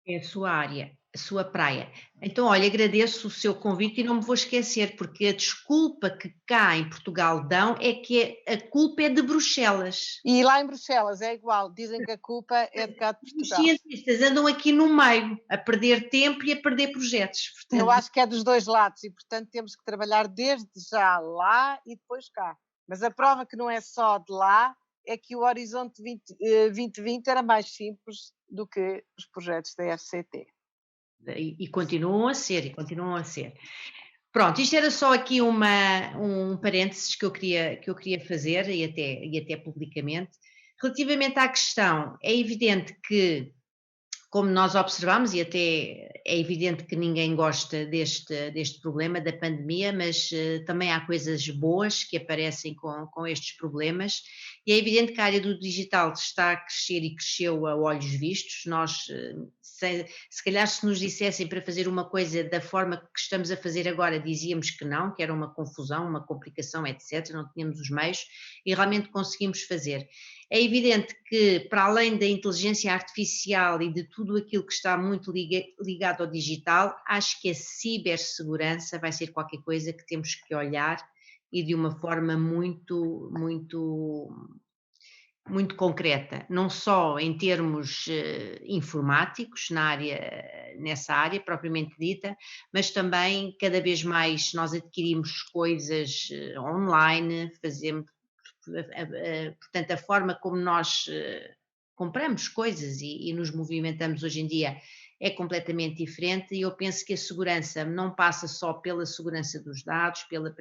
É a sua área, a sua praia. Então, olha, agradeço o seu convite e não me vou esquecer, porque a desculpa que cá em Portugal dão é que a culpa é de Bruxelas. E lá em Bruxelas é igual, dizem que a culpa é de cá de Portugal. Os cientistas andam aqui no meio, a perder tempo e a perder projetos. Portanto, eu acho que é dos dois lados e, portanto, temos que trabalhar desde já lá e depois cá. Mas a prova que não é só de lá é que o Horizonte 2020 era mais simples do que os projetos da FCT. E continuam a ser, Pronto, isto era só aqui um parênteses que eu queria fazer e até publicamente. Relativamente à questão, é evidente que, como nós observamos, e até é evidente que ninguém gosta deste problema da pandemia, mas também há coisas boas que aparecem com estes problemas, e é evidente que a área do digital está a crescer e cresceu a olhos vistos. Nós, se calhar, se nos dissessem para fazer uma coisa da forma que estamos a fazer agora, dizíamos que não, que era uma confusão, uma complicação, etc., não tínhamos os meios, e realmente conseguimos fazer. É evidente que, para além da inteligência artificial e de tudo aquilo que está muito ligado ao digital, acho que a cibersegurança vai ser qualquer coisa que temos que olhar e de uma forma muito, muito muito concreta, não só em termos informáticos, nessa área propriamente dita, mas também cada vez mais nós adquirimos coisas online, fazemos, portanto, a forma como nós compramos coisas e nos movimentamos hoje em dia é completamente diferente e eu penso que a segurança não passa só pela segurança dos dados, pela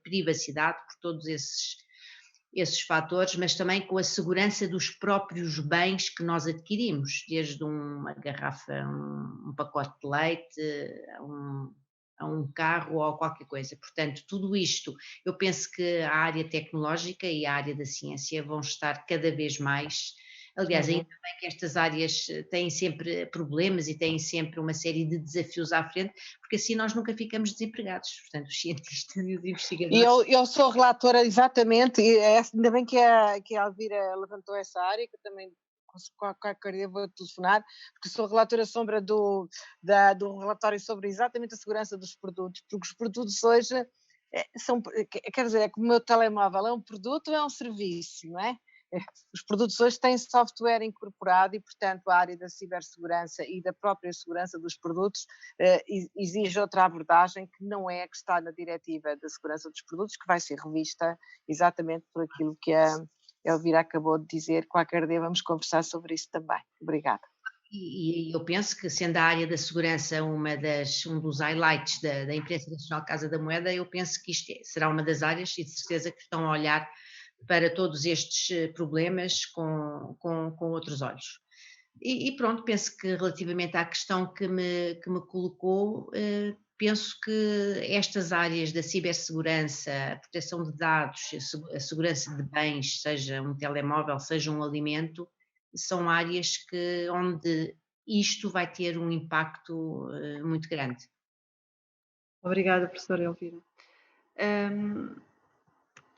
privacidade, por todos esses fatores, mas também com a segurança dos próprios bens que nós adquirimos, desde uma garrafa, um pacote de leite, a um carro ou qualquer coisa. Portanto, tudo isto, eu penso que a área tecnológica e a área da ciência vão estar cada vez mais. Aliás, ainda bem que estas áreas têm sempre problemas e têm sempre uma série de desafios à frente, porque assim nós nunca ficamos desempregados. Portanto, os cientistas e os E investigadores. eu sou relatora exatamente, e ainda bem que a Elvira levantou essa área, que eu também qualquer dia vou telefonar, porque sou relatora sombra do relatório sobre exatamente a segurança dos produtos, porque os produtos hoje quer dizer, é como o meu telemóvel, é um produto ou é um serviço, não é? Os produtos hoje têm software incorporado e, portanto, a área da cibersegurança e da própria segurança dos produtos exige outra abordagem que não é a que está na diretiva da segurança dos produtos, que vai ser revista exatamente por aquilo que a Elvira acabou de dizer. Qualquer dia vamos conversar sobre isso também. Obrigada. E eu penso que, sendo a área da segurança um dos highlights da Imprensa Nacional Casa da Moeda, eu penso que isto será uma das áreas e de certeza que estão a olhar para todos estes problemas com outros olhos. E pronto, penso que relativamente à questão que me colocou, penso que estas áreas da cibersegurança, a proteção de dados, a segurança de bens, seja um telemóvel, seja um alimento, são áreas onde isto vai ter um impacto muito grande. Obrigada, professora Elvira.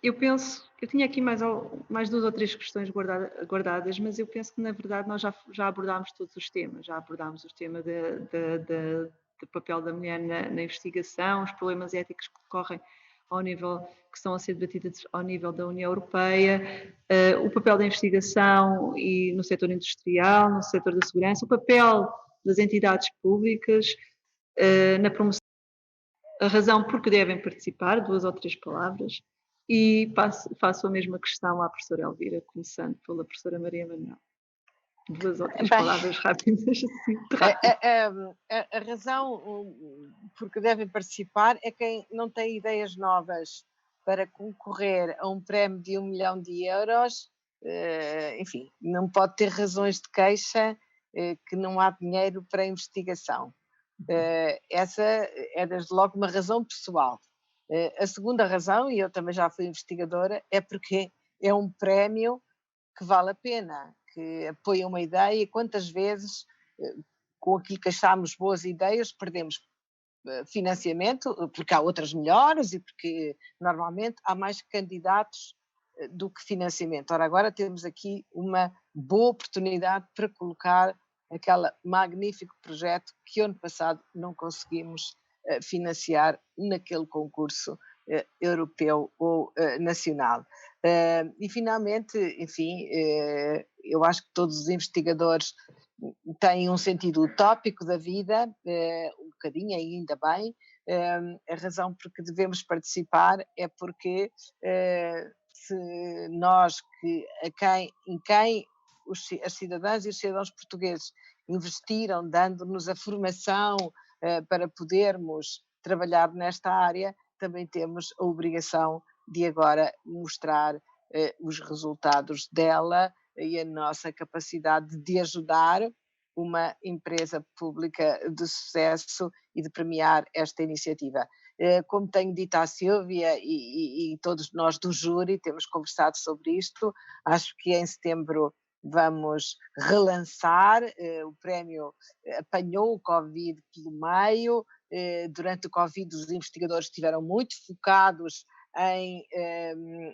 Eu tinha aqui mais 2 ou 3 questões guardadas, mas eu penso que na verdade nós já abordámos todos os temas, já abordámos o tema do papel da mulher na investigação, os problemas éticos que decorrem que estão a ser debatidos ao nível da União Europeia, o papel da investigação e no setor industrial, no setor da segurança, o papel das entidades públicas na promoção, a razão por que devem participar, 2 ou 3 palavras, e faço a mesma questão à professora Elvira, começando pela professora Maria Manuel. 2 ou 3 palavras rápidas, assim, rápido. A razão por que devem participar é quem não tem ideias novas para concorrer a um prémio de 1 milhão de euros, enfim, não pode ter razões de queixa que não há dinheiro para a investigação. Essa é desde logo uma razão pessoal. A segunda razão, e eu também já fui investigadora, é porque é um prémio que vale a pena, que apoia uma ideia, e quantas vezes, com aquilo que achamos boas ideias, perdemos financiamento, porque há outras melhores e porque normalmente há mais candidatos do que financiamento. Ora, agora temos aqui uma boa oportunidade para colocar aquele magnífico projeto que ano passado não conseguimos financiar naquele concurso europeu ou nacional. E finalmente, enfim, eu acho que todos os investigadores têm um sentido utópico da vida, um bocadinho, ainda bem. A razão por que devemos participar é porque se nós em quem as cidadãs e os cidadãos portugueses investiram, dando-nos a formação para podermos trabalhar nesta área, também temos a obrigação de agora mostrar os resultados dela e a nossa capacidade de ajudar uma empresa pública de sucesso e de premiar esta iniciativa. Como tenho dito à Sílvia e todos nós do júri temos conversado sobre isto, acho que em setembro vamos relançar, o prémio apanhou o Covid pelo meio, durante o Covid os investigadores estiveram muito focados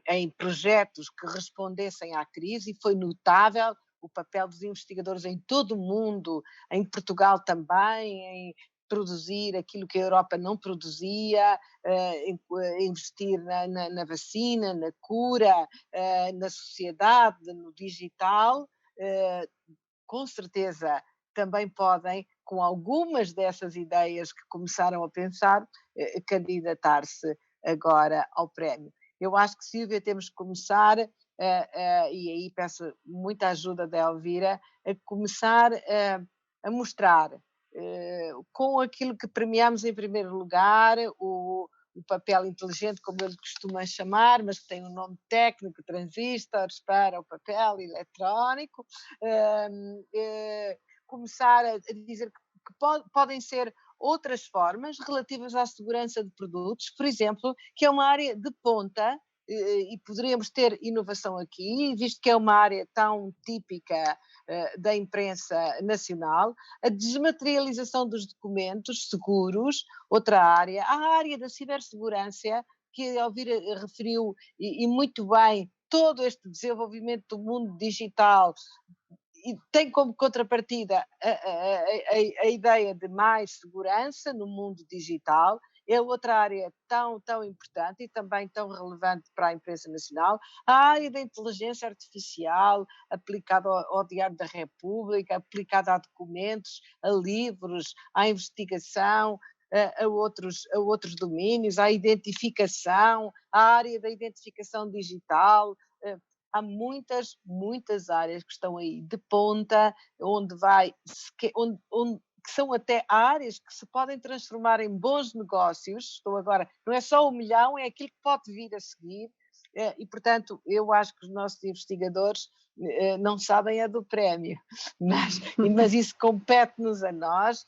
em projetos que respondessem à crise e foi notável o papel dos investigadores em todo o mundo, em Portugal também, produzir aquilo que a Europa não produzia, investir na vacina, na cura, na sociedade, no digital, com certeza também podem, com algumas dessas ideias que começaram a pensar, candidatar-se agora ao prémio. Eu acho que, Sílvia, temos que começar, e aí peço muita ajuda da Elvira, a começar a mostrar, com aquilo que premiamos em primeiro lugar, o papel inteligente, como eu lhe costumo chamar, mas que tem um nome técnico, transistores para o papel eletrónico, começar a dizer que podem ser outras formas relativas à segurança de produtos, por exemplo, que é uma área de ponta, e poderíamos ter inovação aqui, visto que é uma área tão típica da imprensa nacional, a desmaterialização dos documentos seguros, outra área, a área da cibersegurança, que a Elvira referiu, e muito bem, todo este desenvolvimento do mundo digital, e tem como contrapartida a ideia de mais segurança no mundo digital. É outra área tão importante e também tão relevante para a imprensa nacional. A área da inteligência artificial, aplicada ao Diário da República, aplicada a documentos, a livros, à investigação, a outros domínios, à identificação, à área da identificação digital. Há muitas áreas que estão aí de ponta, que são até áreas que se podem transformar em bons negócios. Não é só 1 milhão, é aquilo que pode vir a seguir, e portanto eu acho que os nossos investigadores não sabem a do prémio, mas isso compete-nos a nós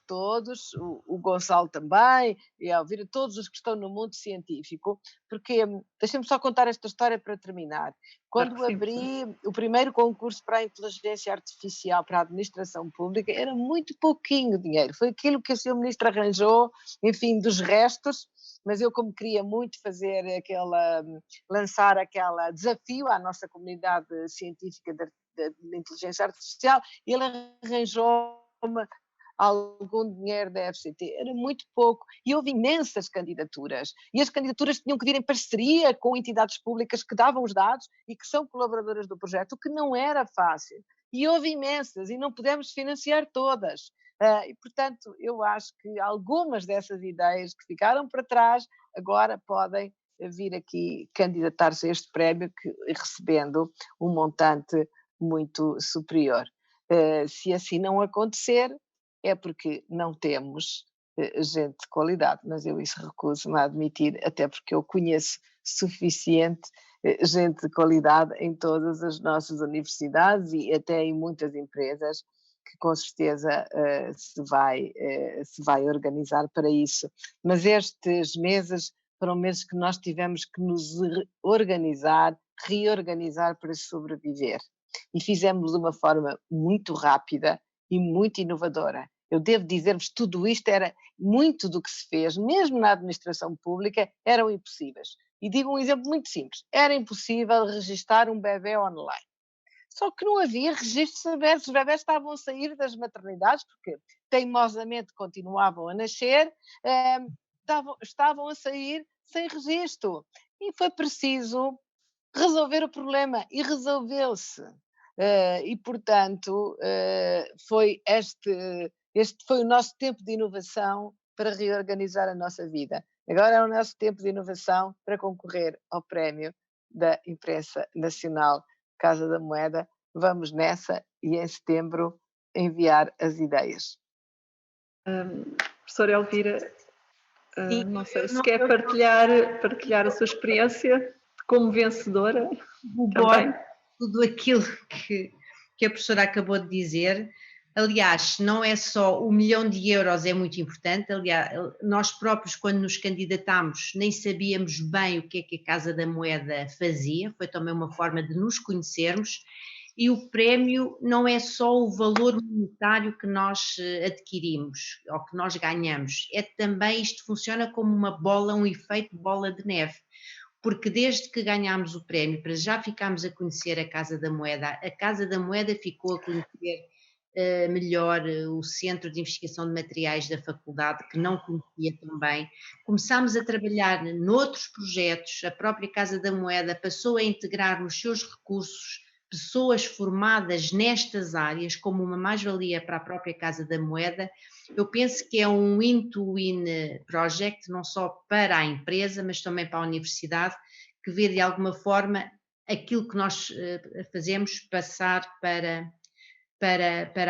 todos, o Gonçalo também, e a Elvira, todos os que estão no mundo científico, porque, deixem-me só contar esta história para terminar. Quando abri o primeiro concurso para a inteligência artificial para a administração pública, era muito pouquinho dinheiro, foi aquilo que o Sr. Ministro arranjou, enfim, dos restos, mas eu, como queria muito lançar aquele desafio à nossa comunidade científica de inteligência artificial, ele arranjou-me algum dinheiro da FCT, era muito pouco, e houve imensas candidaturas, e as candidaturas tinham que vir em parceria com entidades públicas que davam os dados e que são colaboradoras do projeto, o que não era fácil, e houve imensas, e não pudemos financiar todas, e portanto eu acho que algumas dessas ideias que ficaram para trás, agora podem vir aqui candidatar-se a este prémio, recebendo um montante muito superior. Se assim não acontecer, é porque não temos gente de qualidade, mas eu isso recuso-me a admitir, até porque eu conheço suficiente gente de qualidade em todas as nossas universidades e até em muitas empresas, que com certeza se vai organizar para isso. Mas estes meses foram meses que nós tivemos que nos reorganizar para sobreviver. E fizemos de uma forma muito rápida e muito inovadora. Eu devo dizer-vos, tudo isto era muito do que se fez, mesmo na administração pública, eram impossíveis. E digo um exemplo muito simples, era impossível registar um bebê online. Só que não havia registros abertos, os bebés estavam a sair das maternidades, porque teimosamente continuavam a nascer, estavam a sair sem registro. E foi preciso resolver o problema, e resolveu-se. E, portanto, este foi o nosso tempo de inovação para reorganizar a nossa vida. Agora é o nosso tempo de inovação para concorrer ao prémio da Imprensa Nacional Casa da Moeda. Vamos nessa e em setembro enviar as ideias. Professora Elvira, não sei se quer partilhar a sua experiência como vencedora também. Tudo aquilo que a professora acabou de dizer. Aliás, não é só 1 milhão de euros, é muito importante. Aliás, nós próprios, quando nos candidatámos, nem sabíamos bem o que é que a Casa da Moeda fazia, foi também uma forma de nos conhecermos. E o prémio não é só o valor monetário que nós adquirimos, ou que nós ganhamos, é também, isto funciona como uma bola, um efeito bola de neve. Porque desde que ganhámos o prémio, para já ficámos a conhecer a Casa da Moeda ficou a conhecer melhor o Centro de Investigação de Materiais da faculdade, que não conhecia tão bem. Começámos a trabalhar noutros projetos, a própria Casa da Moeda passou a integrar nos seus recursos pessoas formadas nestas áreas como uma mais-valia para a própria Casa da Moeda. Eu penso que é um win-to-win project, não só para a empresa, mas também para a universidade, que vê de alguma forma aquilo que nós fazemos passar para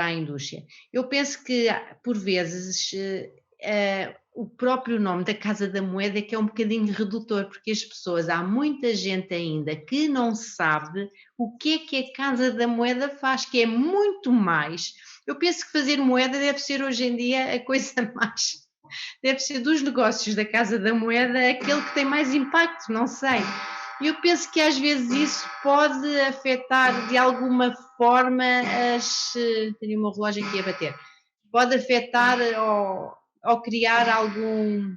a indústria. Eu penso que, por vezes, o próprio nome da Casa da Moeda é que é um bocadinho redutor, porque as pessoas, há muita gente ainda que não sabe o que a Casa da Moeda faz, que é muito mais. Eu penso que fazer moeda deve ser hoje em dia a coisa mais, deve ser dos negócios da Casa da Moeda aquele que tem mais impacto, não sei. Eu penso que às vezes isso pode afetar de alguma forma tenho o meu relógio aqui a bater, pode afetar ou criar algum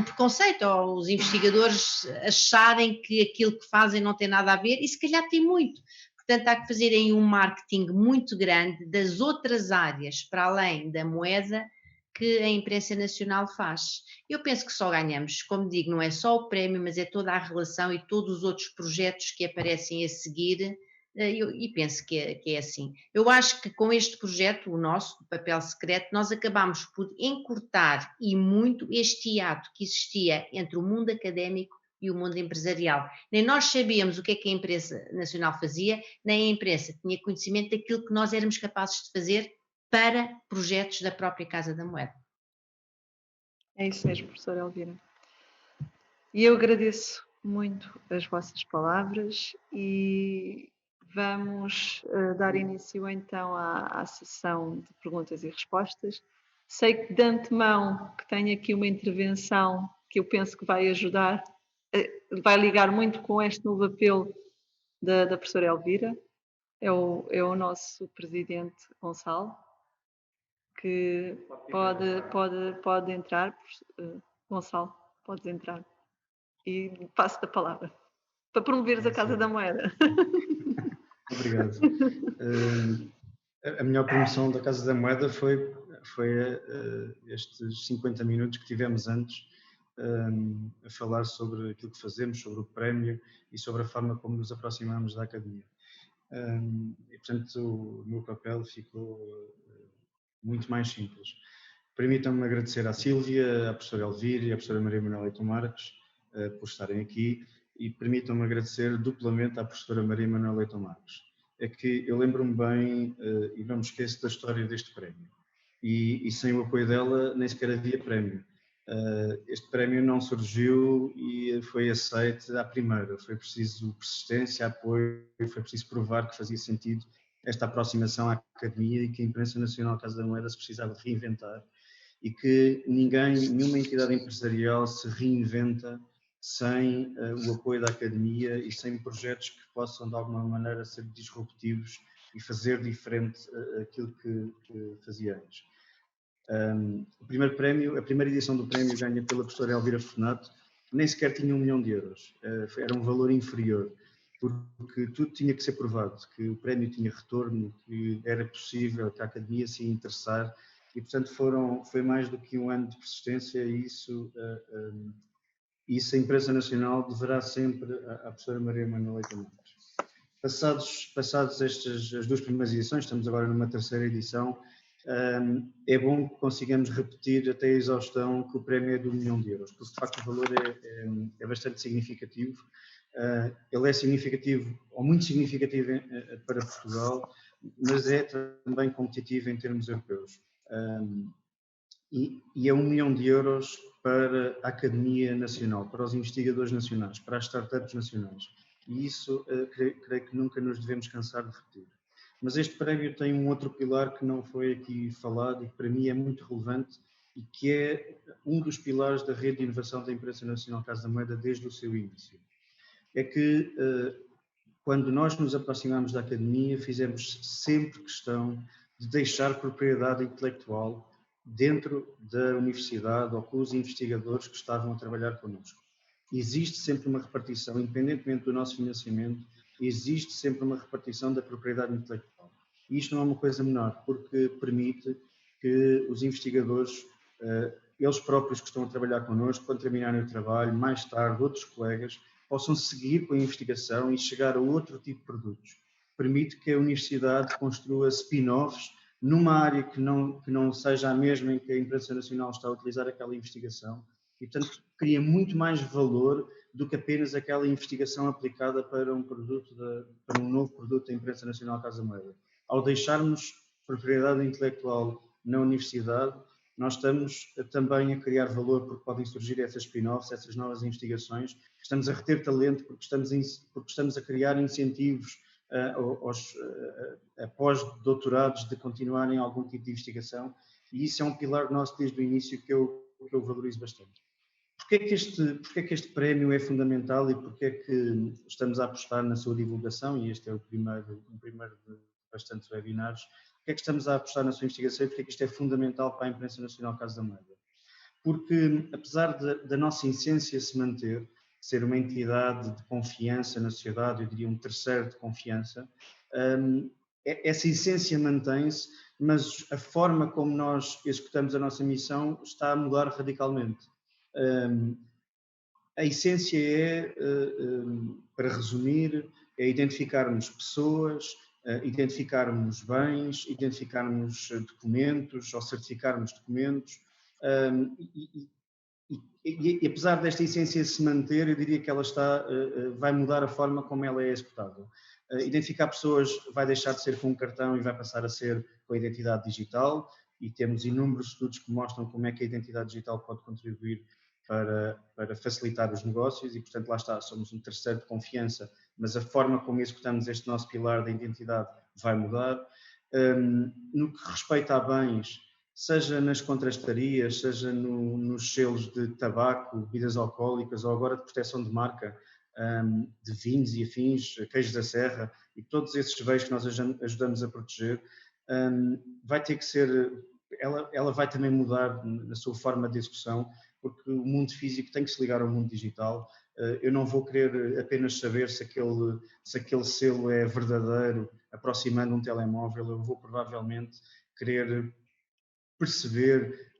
preconceito, ou os investigadores acharem que aquilo que fazem não tem nada a ver, e se calhar tem muito. Portanto, há que fazerem um marketing muito grande das outras áreas, para além da moeda, que a imprensa nacional faz. Eu penso que só ganhamos, como digo, não é só o prémio, mas é toda a relação e todos os outros projetos que aparecem a seguir, e penso que é assim. Eu acho que com este projeto, o nosso, o Papel Secreto, nós acabamos por encurtar e muito este hiato que existia entre o mundo académico e o mundo empresarial. Nem nós sabíamos o que a imprensa nacional fazia, nem a imprensa tinha conhecimento daquilo que nós éramos capazes de fazer para projetos da própria Casa da Moeda. É isso mesmo, professora Elvira. E eu agradeço muito as vossas palavras e vamos dar início então à sessão de perguntas e respostas. Sei que de antemão que tenho aqui uma intervenção que eu penso que vai ajudar, vai ligar muito com este novo apelo da professora Elvira, é o nosso presidente Gonçalo, que pode entrar. Gonçalo, podes entrar. E passo-te a palavra para promoveres a Casa da Moeda. Obrigado. A melhor promoção da Casa da Moeda foi estes 50 minutos que tivemos antes a falar sobre aquilo que fazemos, sobre o prémio e sobre a forma como nos aproximamos da Academia. E, portanto, o meu papel ficou muito mais simples. Permitam-me agradecer à Sílvia, à professora Elvira e à professora Maria Manuela Leitão Marques por estarem aqui, e permitam-me agradecer duplamente à professora Maria Manuela Leitão Marques. É que eu lembro-me bem e não me esqueço da história deste prémio. E sem o apoio dela nem sequer havia prémio. Este prémio não surgiu e foi aceito à primeira. Foi preciso persistência, apoio, foi preciso provar que fazia sentido esta aproximação à Academia e que a imprensa nacional Casa da Moeda se precisava de reinventar e que nenhuma entidade empresarial se reinventa sem o apoio da Academia e sem projetos que possam de alguma maneira ser disruptivos e fazer diferente aquilo que fazia antes. O primeiro prémio, a primeira edição do prémio ganha pela professora Elvira Fortunato, nem sequer tinha €1 milhão, era um valor inferior, porque tudo tinha que ser provado, que o prémio tinha retorno, que era possível, que a Academia se ia interessar, e portanto foi mais do que um ano de persistência, e isso a imprensa nacional deverá sempre à professora Maria Manuela Leitão Marques. Passados as duas primeiras edições, estamos agora numa terceira edição, é bom que consigamos repetir até a exaustão que o prémio é de €1 milhão, porque de facto o valor é bastante significativo. Ele é significativo, ou muito significativo para Portugal, mas é também competitivo em termos europeus. E é €1 milhão para a Academia Nacional, para os investigadores nacionais, para as startups nacionais. E isso creio que nunca nos devemos cansar de repetir. Mas este prémio tem um outro pilar que não foi aqui falado e que para mim é muito relevante e que é um dos pilares da rede de inovação da imprensa nacional Casa da Moeda desde o seu início. É que quando nós nos aproximamos da Academia, fizemos sempre questão de deixar propriedade intelectual dentro da universidade ou com os investigadores que estavam a trabalhar connosco. Existe sempre uma repartição, independentemente do nosso financiamento, existe sempre uma repartição da propriedade intelectual. E isto não é uma coisa menor, porque permite que os investigadores, eles próprios que estão a trabalhar connosco, quando terminarem o trabalho, mais tarde, outros colegas, possam seguir com a investigação e chegar a outro tipo de produtos. Permite que a universidade construa spin-offs numa área que não seja a mesma em que a imprensa nacional está a utilizar aquela investigação e, portanto, cria muito mais valor do que apenas aquela investigação aplicada para um novo produto da imprensa nacional Casa Moeda. Ao deixarmos propriedade intelectual na universidade, nós estamos também a criar valor porque podem surgir essas spin-offs, essas novas investigações, estamos a reter talento porque estamos a criar incentivos a pós-doutorados de continuarem algum tipo de investigação, e isso é um pilar nosso desde o início que eu valorizo bastante. Porquê é que este prémio é fundamental e porquê é que estamos a apostar na sua divulgação, e este é um primeiro de bastantes webinars, porquê é que estamos a apostar na sua investigação e porquê é que isto é fundamental para a imprensa nacional Casa da Moeda? Porque, apesar da nossa essência se manter, ser uma entidade de confiança na sociedade, eu diria um terceiro de confiança, essa essência mantém-se, mas a forma como nós executamos a nossa missão está a mudar radicalmente. A essência é, para resumir, é identificarmos pessoas, identificarmos bens, identificarmos documentos ou certificarmos documentos, e apesar desta essência se manter, eu diria que ela vai mudar a forma como ela é executada. Identificar pessoas vai deixar de ser com um cartão e vai passar a ser com a identidade digital, e temos inúmeros estudos que mostram como é que a identidade digital pode contribuir para facilitar os negócios e, portanto, lá está, somos um terceiro de confiança, mas a forma como executamos este nosso pilar da identidade vai mudar. No que respeita a bens, seja nas contrastarias, seja nos selos de tabaco, bebidas alcoólicas ou agora de proteção de marca, de vinhos e afins, queijos da serra e todos esses bens que nós ajudamos a proteger, vai ter que ser, ela vai também mudar na sua forma de execução, porque o mundo físico tem que se ligar ao mundo digital. Eu não vou querer apenas saber se aquele selo é verdadeiro aproximando um telemóvel, eu vou provavelmente querer perceber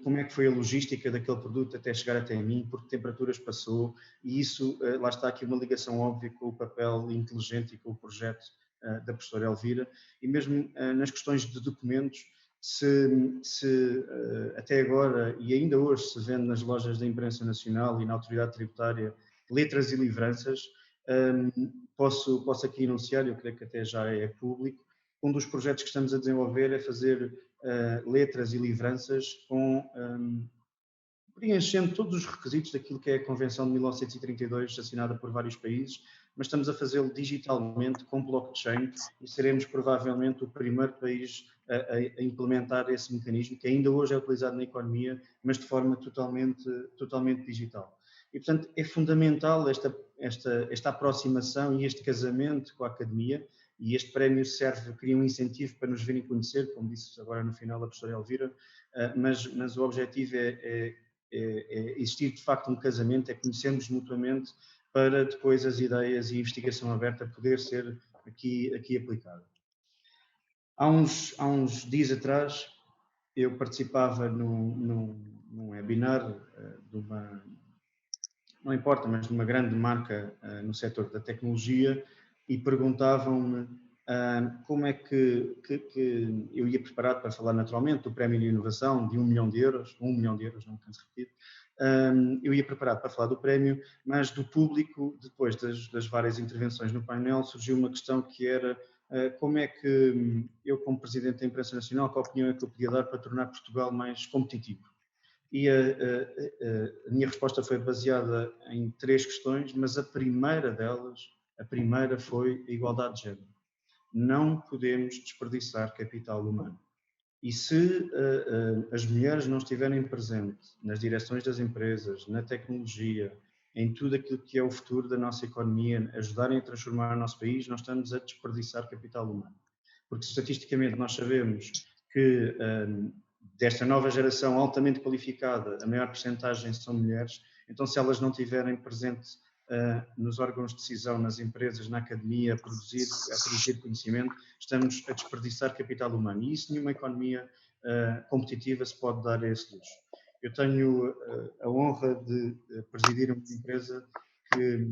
como é que foi a logística daquele produto até chegar até mim, por que temperaturas passou, e isso, lá está aqui uma ligação óbvia com o papel inteligente e com o projeto da professora Elvira, e mesmo nas questões de documentos, se até agora, e ainda hoje se vende nas lojas da imprensa nacional e na autoridade tributária, letras e livranças, posso aqui anunciar, eu creio que até já é público, um dos projetos que estamos a desenvolver é fazer letras e livranças preenchendo todos os requisitos daquilo que é a Convenção de 1932, assinada por vários países, mas estamos a fazê-lo digitalmente, com blockchain, e seremos provavelmente o primeiro país a implementar esse mecanismo, que ainda hoje é utilizado na economia, mas de forma totalmente digital. E, portanto, é fundamental esta aproximação e este casamento com a academia, e este prémio cria um incentivo para nos virem conhecer, como disse agora no final a professora Elvira, mas o objetivo é existir de facto um casamento, é conhecermos mutuamente para depois as ideias e a investigação aberta poder ser aqui aplicada. Há uns dias atrás eu participava num webinar não importa, mas de uma grande marca no setor da tecnologia, e perguntavam-me como é que eu ia preparado para falar naturalmente do Prémio de Inovação de 1 milhão de euros, não me canso de repetir, eu ia preparado para falar do prémio, mas do público, depois das várias intervenções no painel, surgiu uma questão que era como é que eu, como Presidente da Imprensa Nacional, qual opinião é que eu podia dar para tornar Portugal mais competitivo? E a minha resposta foi baseada em 3 questões, mas a primeira foi a igualdade de género. Não podemos desperdiçar capital humano. E se as mulheres não estiverem presentes nas direções das empresas, na tecnologia, em tudo aquilo que é o futuro da nossa economia, ajudarem a transformar o nosso país, nós estamos a desperdiçar capital humano. Porque estatisticamente nós sabemos que desta nova geração altamente qualificada, a maior percentagem são mulheres, então se elas não estiverem presentes nos órgãos de decisão, nas empresas, na academia, a produzir conhecimento, estamos a desperdiçar capital humano. E isso nenhuma economia competitiva se pode dar a esse luxo. Eu tenho a honra de presidir uma empresa que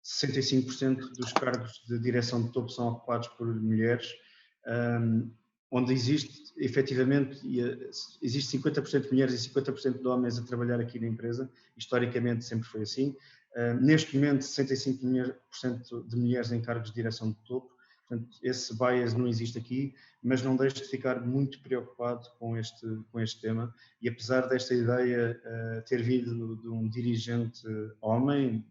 65% dos cargos de direção de topo são ocupados por mulheres, onde existe, efetivamente, existe 50% de mulheres e 50% de homens a trabalhar aqui na empresa. Historicamente sempre foi assim. Neste momento, 65% de mulheres em cargos de direção de topo. Portanto, esse bias não existe aqui, mas não deixo de ficar muito preocupado com este tema. E apesar desta ideia ter vindo de um dirigente homem,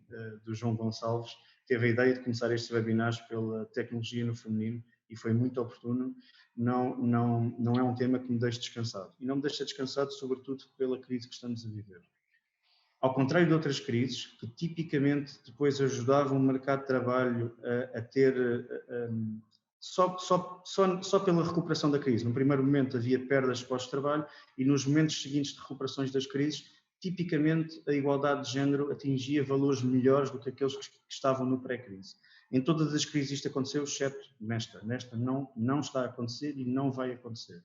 do João Gonçalves, teve a ideia de começar estes webinars pela tecnologia no feminino e foi muito oportuno. Não é um tema que me deixe descansado. E não me deixa descansado, sobretudo, pela crise que estamos a viver. Ao contrário de outras crises, que tipicamente depois ajudavam o mercado de trabalho a ter, só pela recuperação da crise. No primeiro momento havia perdas de postos de trabalho e nos momentos seguintes de recuperações das crises, tipicamente a igualdade de género atingia valores melhores do que aqueles que estavam no pré-crise. Em todas as crises isto aconteceu, exceto nesta. Nesta não está a acontecer e não vai acontecer.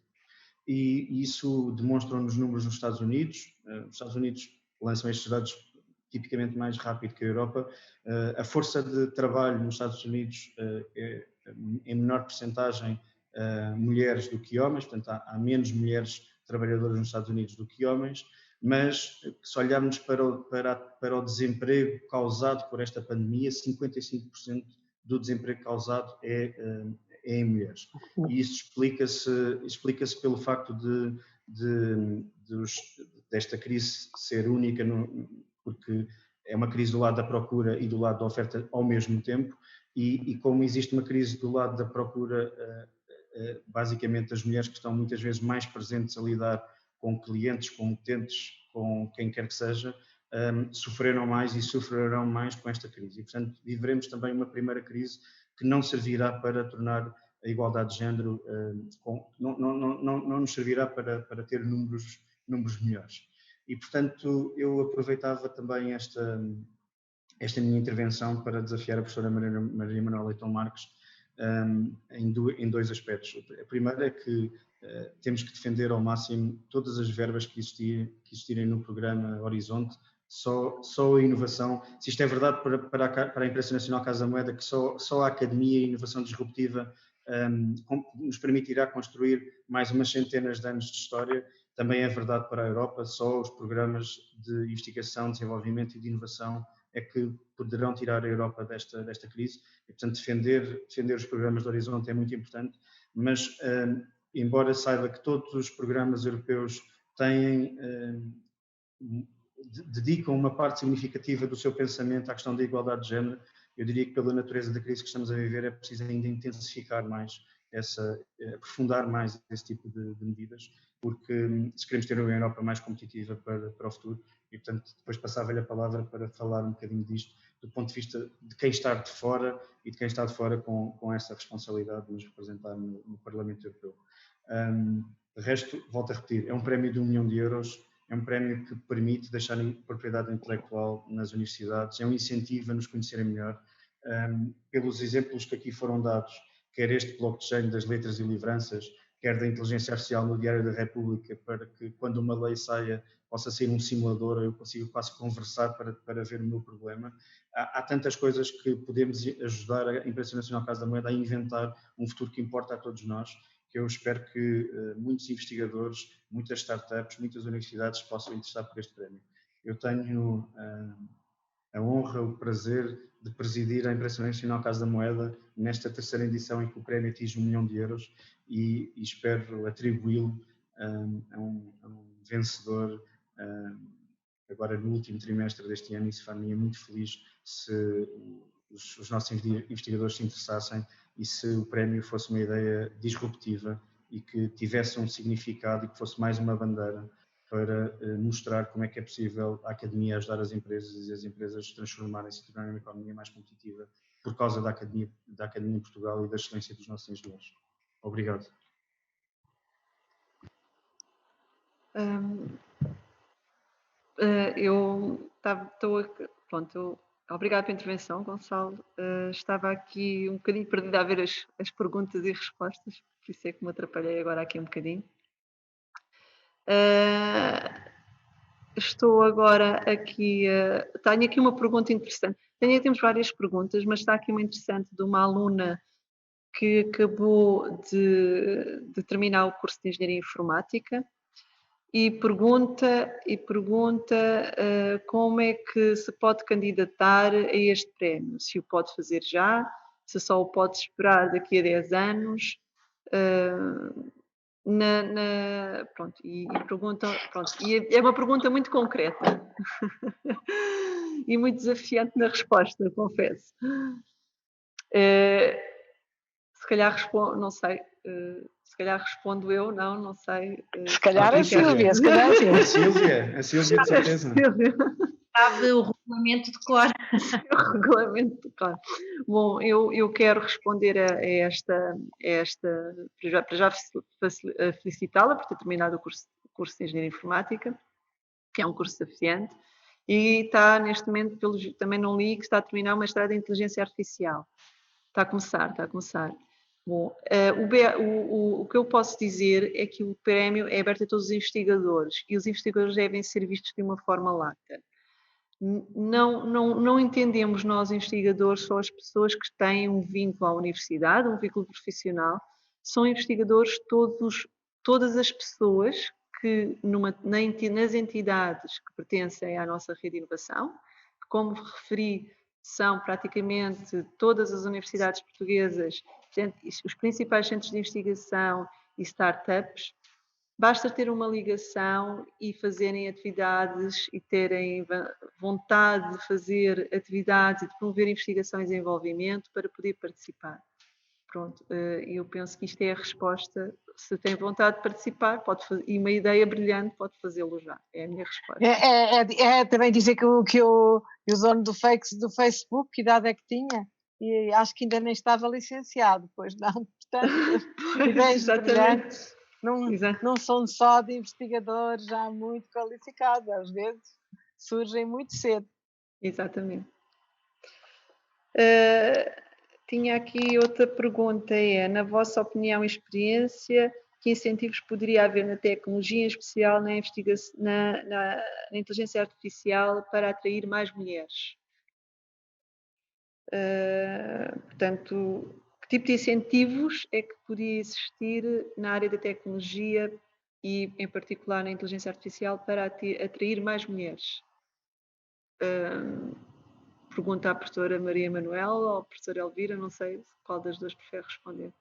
E isso demonstram nos números nos Estados Unidos. Os Estados Unidos lançam estes dados tipicamente mais rápido que a Europa. A força de trabalho nos Estados Unidos é em menor percentagem mulheres do que homens, portanto há menos mulheres trabalhadoras nos Estados Unidos do que homens, mas se olharmos para o desemprego causado por esta pandemia, 55% do desemprego causado é em mulheres. E isso explica-se pelo facto desta crise ser única, porque é uma crise do lado da procura e do lado da oferta ao mesmo tempo, e como existe uma crise do lado da procura, basicamente as mulheres que estão muitas vezes mais presentes a lidar com clientes, com utentes, com quem quer que seja, sofreram mais e sofrerão mais com esta crise. E, portanto, viveremos também uma primeira crise que não servirá para tornar a igualdade de género, não nos servirá para ter números melhores. E, portanto, eu aproveitava também esta minha intervenção para desafiar a professora Maria Manuela Leitão Marques em dois aspectos. A primeira é que temos que defender ao máximo todas as verbas que existirem no programa Horizonte. Só a inovação, se isto é verdade para a Imprensa Nacional Casa da Moeda, que só a academia e a inovação disruptiva nos permitirá construir mais umas centenas de anos de história, também é verdade para a Europa. Só os programas de investigação, desenvolvimento e de inovação é que poderão tirar a Europa desta crise. E, portanto, defender os programas do Horizonte é muito importante, mas embora saiba que todos os programas europeus dedicam uma parte significativa do seu pensamento à questão da igualdade de género, eu diria que pela natureza da crise que estamos a viver é preciso ainda intensificar mais, aprofundar mais esse tipo de medidas, porque se queremos ter uma Europa mais competitiva para o futuro, e portanto depois passava-lhe a palavra para falar um bocadinho disto, do ponto de vista de quem está de fora e de quem está de fora com essa responsabilidade de nos representar no Parlamento Europeu. De resto, volto a repetir, é um prémio de 1 milhão de euros, é um prémio que permite deixar a propriedade intelectual nas universidades, é um incentivo a nos conhecerem melhor. Pelos exemplos que aqui foram dados, quer este blockchain das letras e livranças, quer da inteligência artificial no Diário da República, para que quando uma lei saia possa ser um simulador, eu consigo quase conversar para ver o meu problema. Há tantas coisas que podemos ajudar a Imprensa Nacional Casa da Moeda a inventar um futuro que importa a todos nós, que eu espero que muitos investigadores, muitas startups, muitas universidades possam interessar por este prémio. Eu tenho a honra, o prazer de presidir a Imprensa Nacional Casa da Moeda nesta terceira edição em que o prémio atinge 1 milhão de euros e espero atribuí-lo a um vencedor agora no último trimestre deste ano, e isso faria-me muito feliz se os nossos investigadores se interessassem e se o prémio fosse uma ideia disruptiva e que tivesse um significado e que fosse mais uma bandeira para mostrar como é que é possível a academia ajudar as empresas e as empresas transformarem-se e tornarem uma economia mais competitiva por causa da academia em Portugal e da excelência dos nossos engenheiros. Obrigado. Eu estou, pronto, Obrigada pela intervenção, Gonçalo. Estava aqui um bocadinho perdida a ver as perguntas e respostas, por isso é que me atrapalhei agora aqui um bocadinho. Estou agora aqui, tenho aqui uma pergunta interessante. Temos várias perguntas, mas está aqui uma interessante de uma aluna que acabou de terminar o curso de Engenharia Informática e pergunta como é que se pode candidatar a este prémio, se o pode fazer já, se só o pode esperar daqui a 10 anos. Pronto, e é uma pergunta muito concreta e muito desafiante na resposta, confesso. Se calhar respondo, não sei, se calhar respondo eu, não sei. Se calhar a Sílvia, se calhar a Sílvia de certeza. Sabe o regulamento de cor. O regulamento de cor. Bom, eu quero responder a esta para já felicitá-la por ter terminado o curso de Engenharia Informática, que é um curso desafiante, e está neste momento, também não li, que está a terminar uma mestrado em Inteligência Artificial. Está a começar. Bom, o que eu posso dizer é que o prémio é aberto a todos os investigadores e os investigadores devem ser vistos de uma forma lata. Não entendemos nós, investigadores, só as pessoas que têm um vínculo à universidade, um vínculo profissional. São investigadores todas as pessoas que nas entidades que pertencem à nossa rede de inovação, que, como referi, são praticamente todas as universidades portuguesas, os principais centros de investigação e startups. Basta ter uma ligação e fazerem atividades e terem vontade de fazer atividades e de promover investigação e desenvolvimento para poder participar. Pronto, eu penso que isto é a resposta. Se tem vontade de participar, pode fazer, e uma ideia brilhante, pode fazê-lo já. É a minha resposta. É também dizer que o dono do Facebook, que idade é que tinha? E acho que ainda nem estava licenciado, pois não. Portanto, ideias brilhantes não são só de investigadores já muito qualificados, às vezes surgem muito cedo. Exatamente. Tinha aqui outra pergunta, na vossa opinião e experiência, que incentivos poderia haver na tecnologia, em especial na inteligência artificial, para atrair mais mulheres? Portanto, que tipo de incentivos é que poderia existir na área da tecnologia e, em particular, na inteligência artificial para atrair mais mulheres? Pergunta à professora Maria Manuel ou à professora Elvira, não sei qual das duas prefere responder.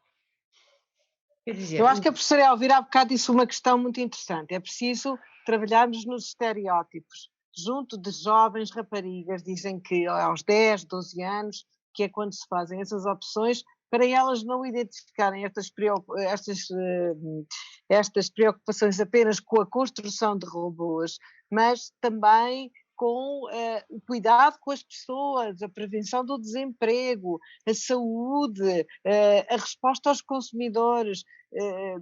Eu acho que a professora Elvira há bocado disse uma questão muito interessante. É preciso trabalharmos nos estereótipos. Junto de jovens raparigas, dizem que aos 10, 12 anos, que é quando se fazem essas opções, para elas não identificarem estas preocupações apenas com a construção de robôs, mas também com o cuidado com as pessoas, a prevenção do desemprego, a saúde, a resposta aos consumidores.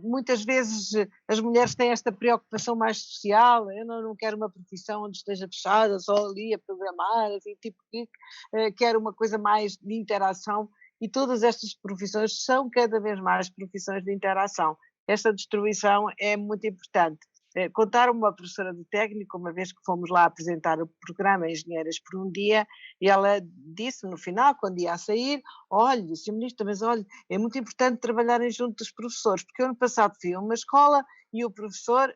Muitas vezes as mulheres têm esta preocupação mais social. Eu não quero uma profissão onde esteja fechada, só ali a programar, assim, quero uma coisa mais de interação, e todas estas profissões são cada vez mais profissões de interação. Esta distribuição é muito importante. Contaram-me uma professora de técnico, uma vez que fomos lá apresentar o programa Engenheiras por um Dia, e ela disse no final, quando ia a sair: olha, Sr. Ministro, mas olha, é muito importante trabalharem junto dos professores, porque eu ano passado fui a uma escola e o professor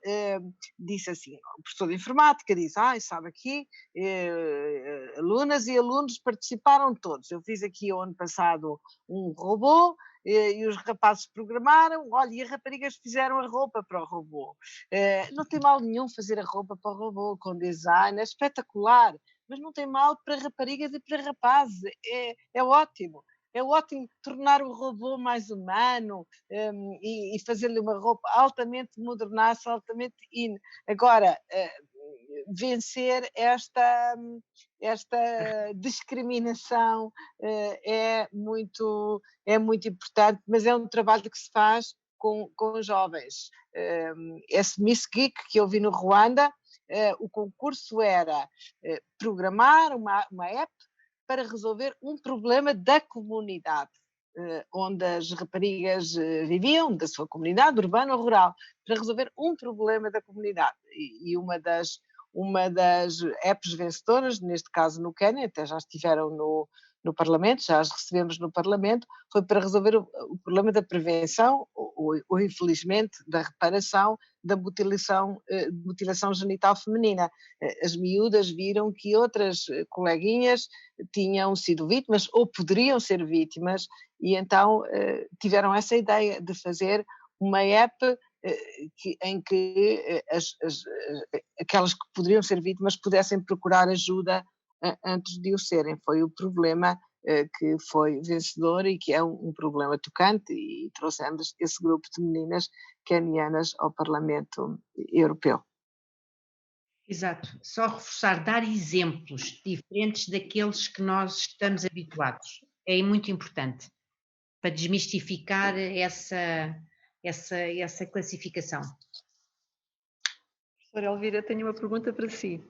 disse assim, o professor de informática disse, sabe aqui, alunas e alunos participaram todos, eu fiz aqui o ano passado um robô, e os rapazes programaram, olha, e as raparigas fizeram a roupa para o robô. Não tem mal nenhum fazer a roupa para o robô, com design, é espetacular, mas não tem mal para raparigas e para rapazes, é ótimo. É ótimo tornar o robô mais humano e fazer-lhe uma roupa altamente modernaça, altamente in. Agora, vencer esta discriminação é muito importante, mas é um trabalho que se faz com jovens. Esse Miss Geek que eu vi no Ruanda, o concurso era programar uma app para resolver um problema da comunidade, onde as raparigas viviam, da sua comunidade, urbana ou rural, para resolver um problema da comunidade. E uma das apps vencedoras, neste caso no Quênia, até já estiveram no Parlamento, já as recebemos no Parlamento, foi para resolver o problema da prevenção, ou infelizmente da reparação da mutilação genital feminina. As miúdas viram que outras coleguinhas tinham sido vítimas ou poderiam ser vítimas e então tiveram essa ideia de fazer uma app em que aquelas que poderiam ser vítimas pudessem procurar ajuda antes de o serem. Foi o problema que foi vencedor e que é um problema tocante, e trouxemos esse grupo de meninas quenianas ao Parlamento Europeu. Exato, só reforçar, dar exemplos diferentes daqueles que nós estamos habituados, é muito importante, para desmistificar essa classificação. Professora Elvira, tenho uma pergunta para si.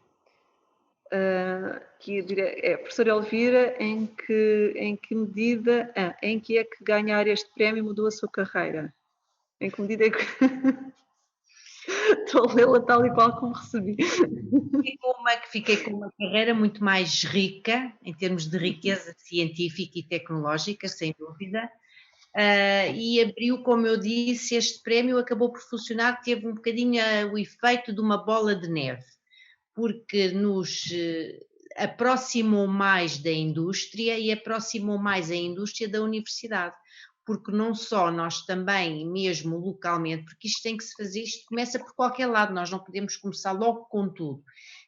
Professora Elvira, em que medida, em que é que ganhar este prémio mudou a sua carreira? Em que medida é que... Estou a lê-la tal e qual como recebi. Fiquei com uma carreira muito mais rica, em termos de riqueza científica e tecnológica, sem dúvida, e abriu, como eu disse, este prémio acabou por funcionar, teve um bocadinho o efeito de uma bola de neve, porque nos aproximou mais da indústria e aproximou mais a indústria da universidade, porque não só nós também, mesmo localmente, porque isto tem que se fazer, isto começa por qualquer lado, nós não podemos começar logo com tudo.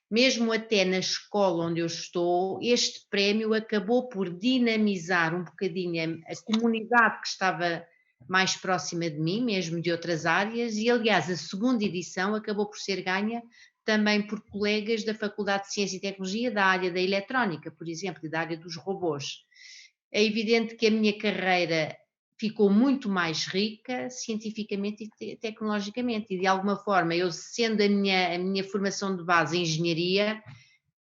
Mesmo até na escola onde eu estou, este prémio acabou por dinamizar um bocadinho a comunidade que estava mais próxima de mim, mesmo de outras áreas, e aliás a segunda edição acabou por ser ganha também por colegas da Faculdade de Ciência e Tecnologia, da área da eletrónica, por exemplo, e da área dos robôs. É evidente que a minha carreira ficou muito mais rica cientificamente e tecnologicamente, e de alguma forma, eu sendo a minha formação de base em engenharia,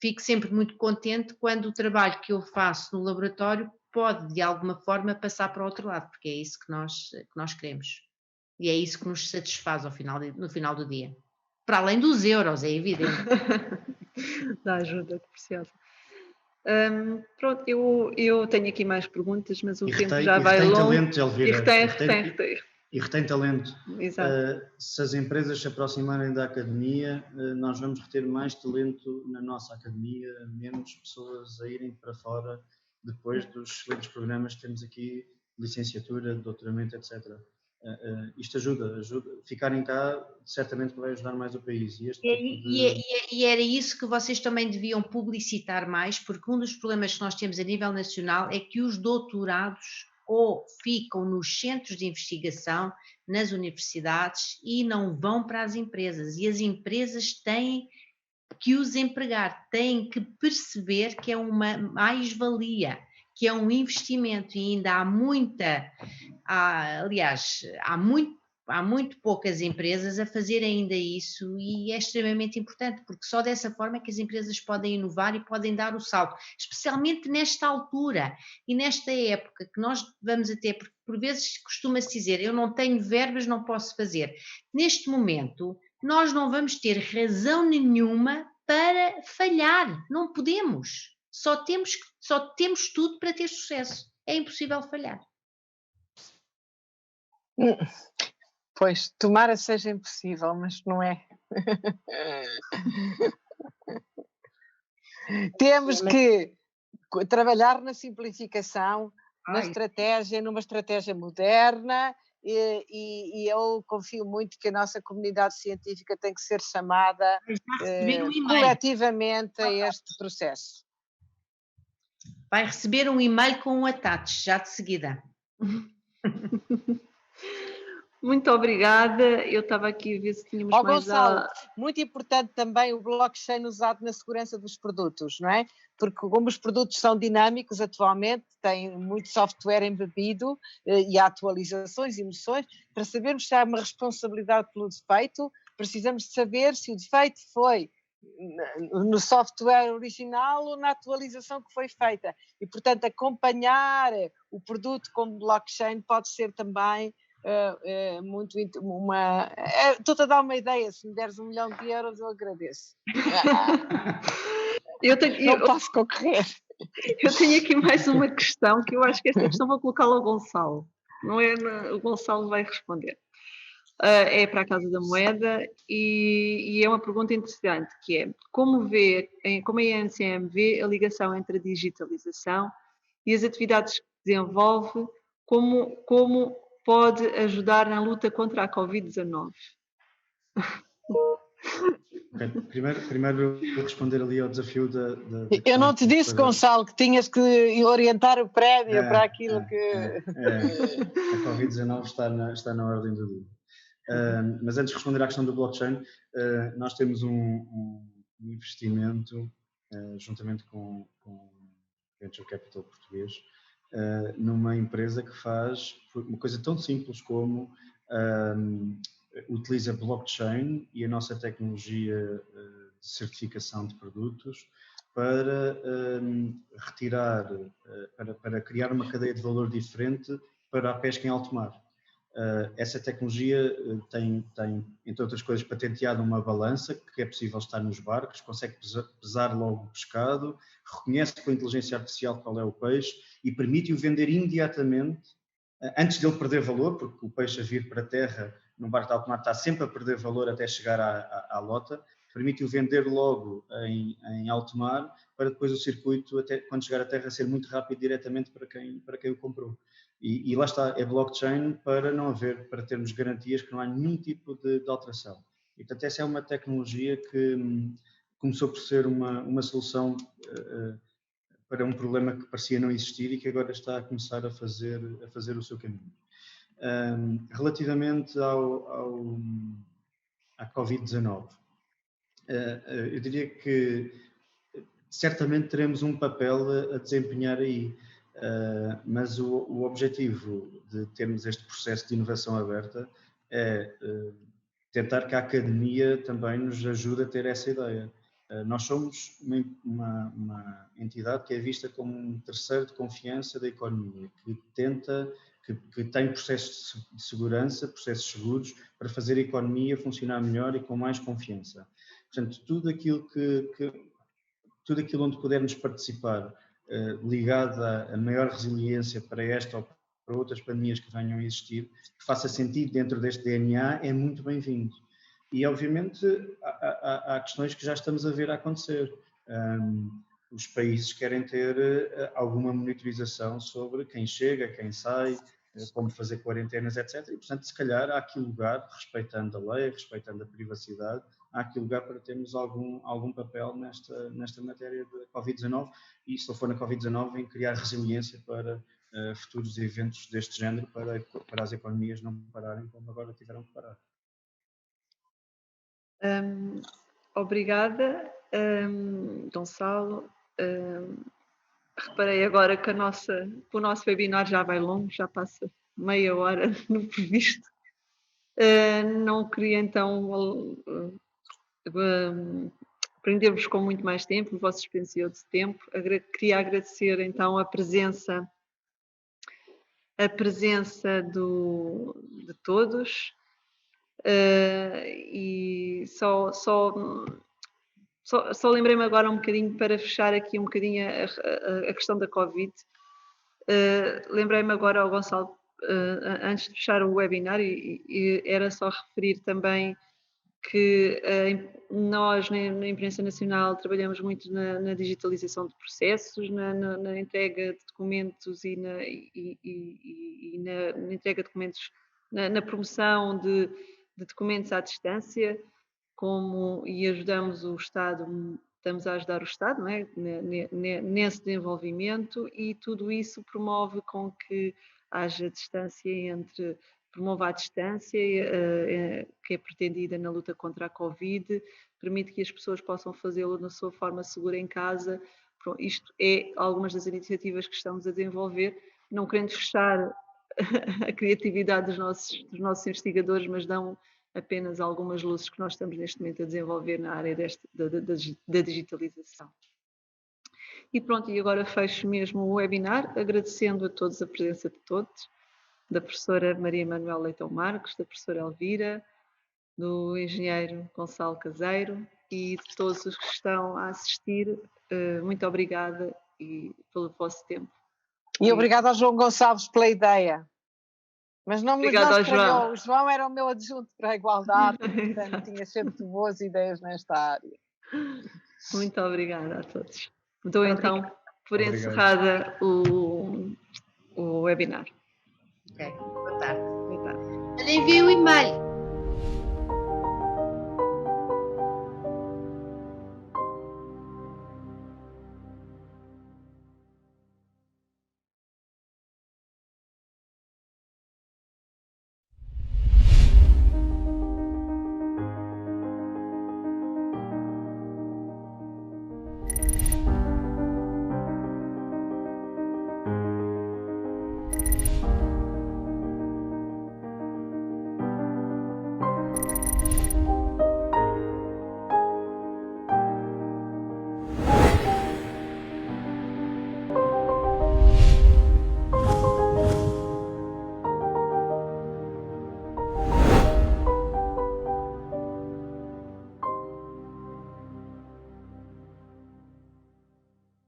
fico sempre muito contente quando o trabalho que eu faço no laboratório pode de alguma forma passar para o outro lado, porque é isso que nós queremos, e é isso que nos satisfaz no final do dia. Para além dos euros, é evidente. Da ajuda, que preciosa. Pronto, eu tenho aqui mais perguntas, mas o tempo já vai longe. Talento, Elvira. Retém. E retém talento. Exato. Se as empresas se aproximarem da academia, nós vamos reter mais talento na nossa academia, menos pessoas a irem para fora depois dos excelentes programas que temos aqui, licenciatura, doutoramento, etc. Isto ajuda. Ficarem cá certamente vai ajudar mais o país. E era isso que vocês também deviam publicitar mais, porque um dos problemas que nós temos a nível nacional é que os doutorados ou ficam nos centros de investigação, nas universidades, e não vão para as empresas, e as empresas têm que os empregar, têm que perceber que é uma mais-valia, que é um investimento, e ainda há muito poucas empresas a fazer ainda isso, e é extremamente importante, porque só dessa forma é que as empresas podem inovar e podem dar o salto, especialmente nesta altura e nesta época que nós vamos a ter, porque por vezes costuma-se dizer, eu não tenho verbas, não posso fazer. Neste momento, nós não vamos ter razão nenhuma para falhar, não podemos. Só temos tudo para ter sucesso. É impossível falhar. Pois, tomara seja impossível, mas não é. Temos que trabalhar na simplificação, numa estratégia moderna, e eu confio muito que a nossa comunidade científica tem que ser chamada coletivamente a este processo. Vai receber um e-mail com um attach, já de seguida. Muito obrigada. Eu estava aqui a ver se tínhamos mais... Gonçalo, muito importante também o blockchain usado na segurança dos produtos, não é? Porque como os produtos são dinâmicos atualmente, têm muito software embebido e há atualizações e emoções, para sabermos se há uma responsabilidade pelo defeito, precisamos de saber se o defeito foi no software original ou na atualização que foi feita. E, portanto, acompanhar o produto com blockchain pode ser também estou-te a dar uma ideia, se me deres 1 milhão de euros eu agradeço. Não posso concorrer. Eu tenho aqui mais uma questão, que eu acho que esta questão vou colocá-la ao Gonçalo. Não é, o Gonçalo vai responder. É para a Casa da Moeda e é uma pergunta interessante, que é como a ENCM vê a ligação entre a digitalização e as atividades que desenvolve, como pode ajudar na luta contra a Covid-19? Okay. Primeiro vou responder ali ao desafio da eu não te disse, Gonçalo, que tinhas que orientar o prédio para aquilo que... A Covid-19 está na ordem do dia. Mas antes de responder à questão do blockchain, nós temos um investimento, juntamente com o Venture Capital português, numa empresa que faz uma coisa tão simples como utiliza blockchain e a nossa tecnologia de certificação de produtos para retirar, para criar uma cadeia de valor diferente para a pesca em alto mar. Essa tecnologia tem, entre outras coisas, patenteado uma balança que é possível estar nos barcos, consegue pesar logo o pescado, reconhece com a inteligência artificial qual é o peixe e permite-o vender imediatamente, antes dele perder valor, porque o peixe a vir para a terra num barco de alto mar está sempre a perder valor até chegar à lota, permite-o vender logo em alto mar, para depois o circuito, até quando chegar à terra, ser muito rápido diretamente para quem o comprou. E lá está, é blockchain para termos garantias que não há nenhum tipo de alteração. E, portanto, essa é uma tecnologia que começou por ser uma solução para um problema que parecia não existir e que agora está a começar a fazer o seu caminho. Relativamente à Covid-19, eu diria que certamente teremos um papel a desempenhar aí. Mas o objetivo de termos este processo de inovação aberta é tentar que a academia também nos ajude a ter essa ideia. Nós somos uma entidade que é vista como um terceiro de confiança da economia, que tem processos de segurança, processos seguros, para fazer a economia funcionar melhor e com mais confiança. Portanto, tudo aquilo onde pudermos participar, ligado a maior resiliência para esta ou para outras pandemias que venham a existir, que faça sentido dentro deste DNA, é muito bem-vindo. E, obviamente, há questões que já estamos a ver a acontecer. Os países querem ter alguma monitorização sobre quem chega, quem sai, como fazer quarentenas, etc. E, portanto, se calhar há aqui lugar, respeitando a lei, respeitando a privacidade, há aqui lugar para termos algum papel nesta matéria da Covid-19 e, se não for na Covid-19, em criar resiliência para futuros eventos deste género, para as economias não pararem como agora tiveram que parar. Obrigada, Gonçalo. Reparei agora que o nosso webinar já vai longo, já passa meia hora no previsto. Não queria então prender-vos com muito mais tempo, o vosso dispensio de tempo. Queria agradecer então a presença de todos e só lembrei-me agora um bocadinho para fechar aqui um bocadinho a questão da Covid. Lembrei-me agora ao Gonçalo, antes de fechar o webinar, e era só referir também que nós na Imprensa Nacional trabalhamos muito na digitalização de processos, na entrega de documentos e na entrega de documentos, na promoção de documentos à distância, e ajudamos o Estado, estamos a ajudar o Estado, não é? Nesse desenvolvimento, e tudo isso promove com que haja distância promova a distância que é pretendida na luta contra a Covid, permite que as pessoas possam fazê-lo na sua forma segura em casa. Isto é algumas das iniciativas que estamos a desenvolver, não querendo fechar a criatividade dos nossos investigadores, mas apenas algumas luzes que nós estamos neste momento a desenvolver na área da digitalização. E pronto, e agora fecho mesmo o webinar, agradecendo a todos a presença de todos, da professora Maria Manuela Leitão Marques, da professora Elvira, do engenheiro Gonçalo Caseiro e de todos os que estão a assistir. Muito obrigada e pelo vosso tempo. E obrigada ao João Gonçalves pela ideia. Mas não me estragou. O João era o meu adjunto para a igualdade, portanto tinha sempre boas ideias nesta área. Muito obrigada a todos. Dou então por encerrada o webinar. Ok, boa tarde. Boa tarde. Envie o e-mail.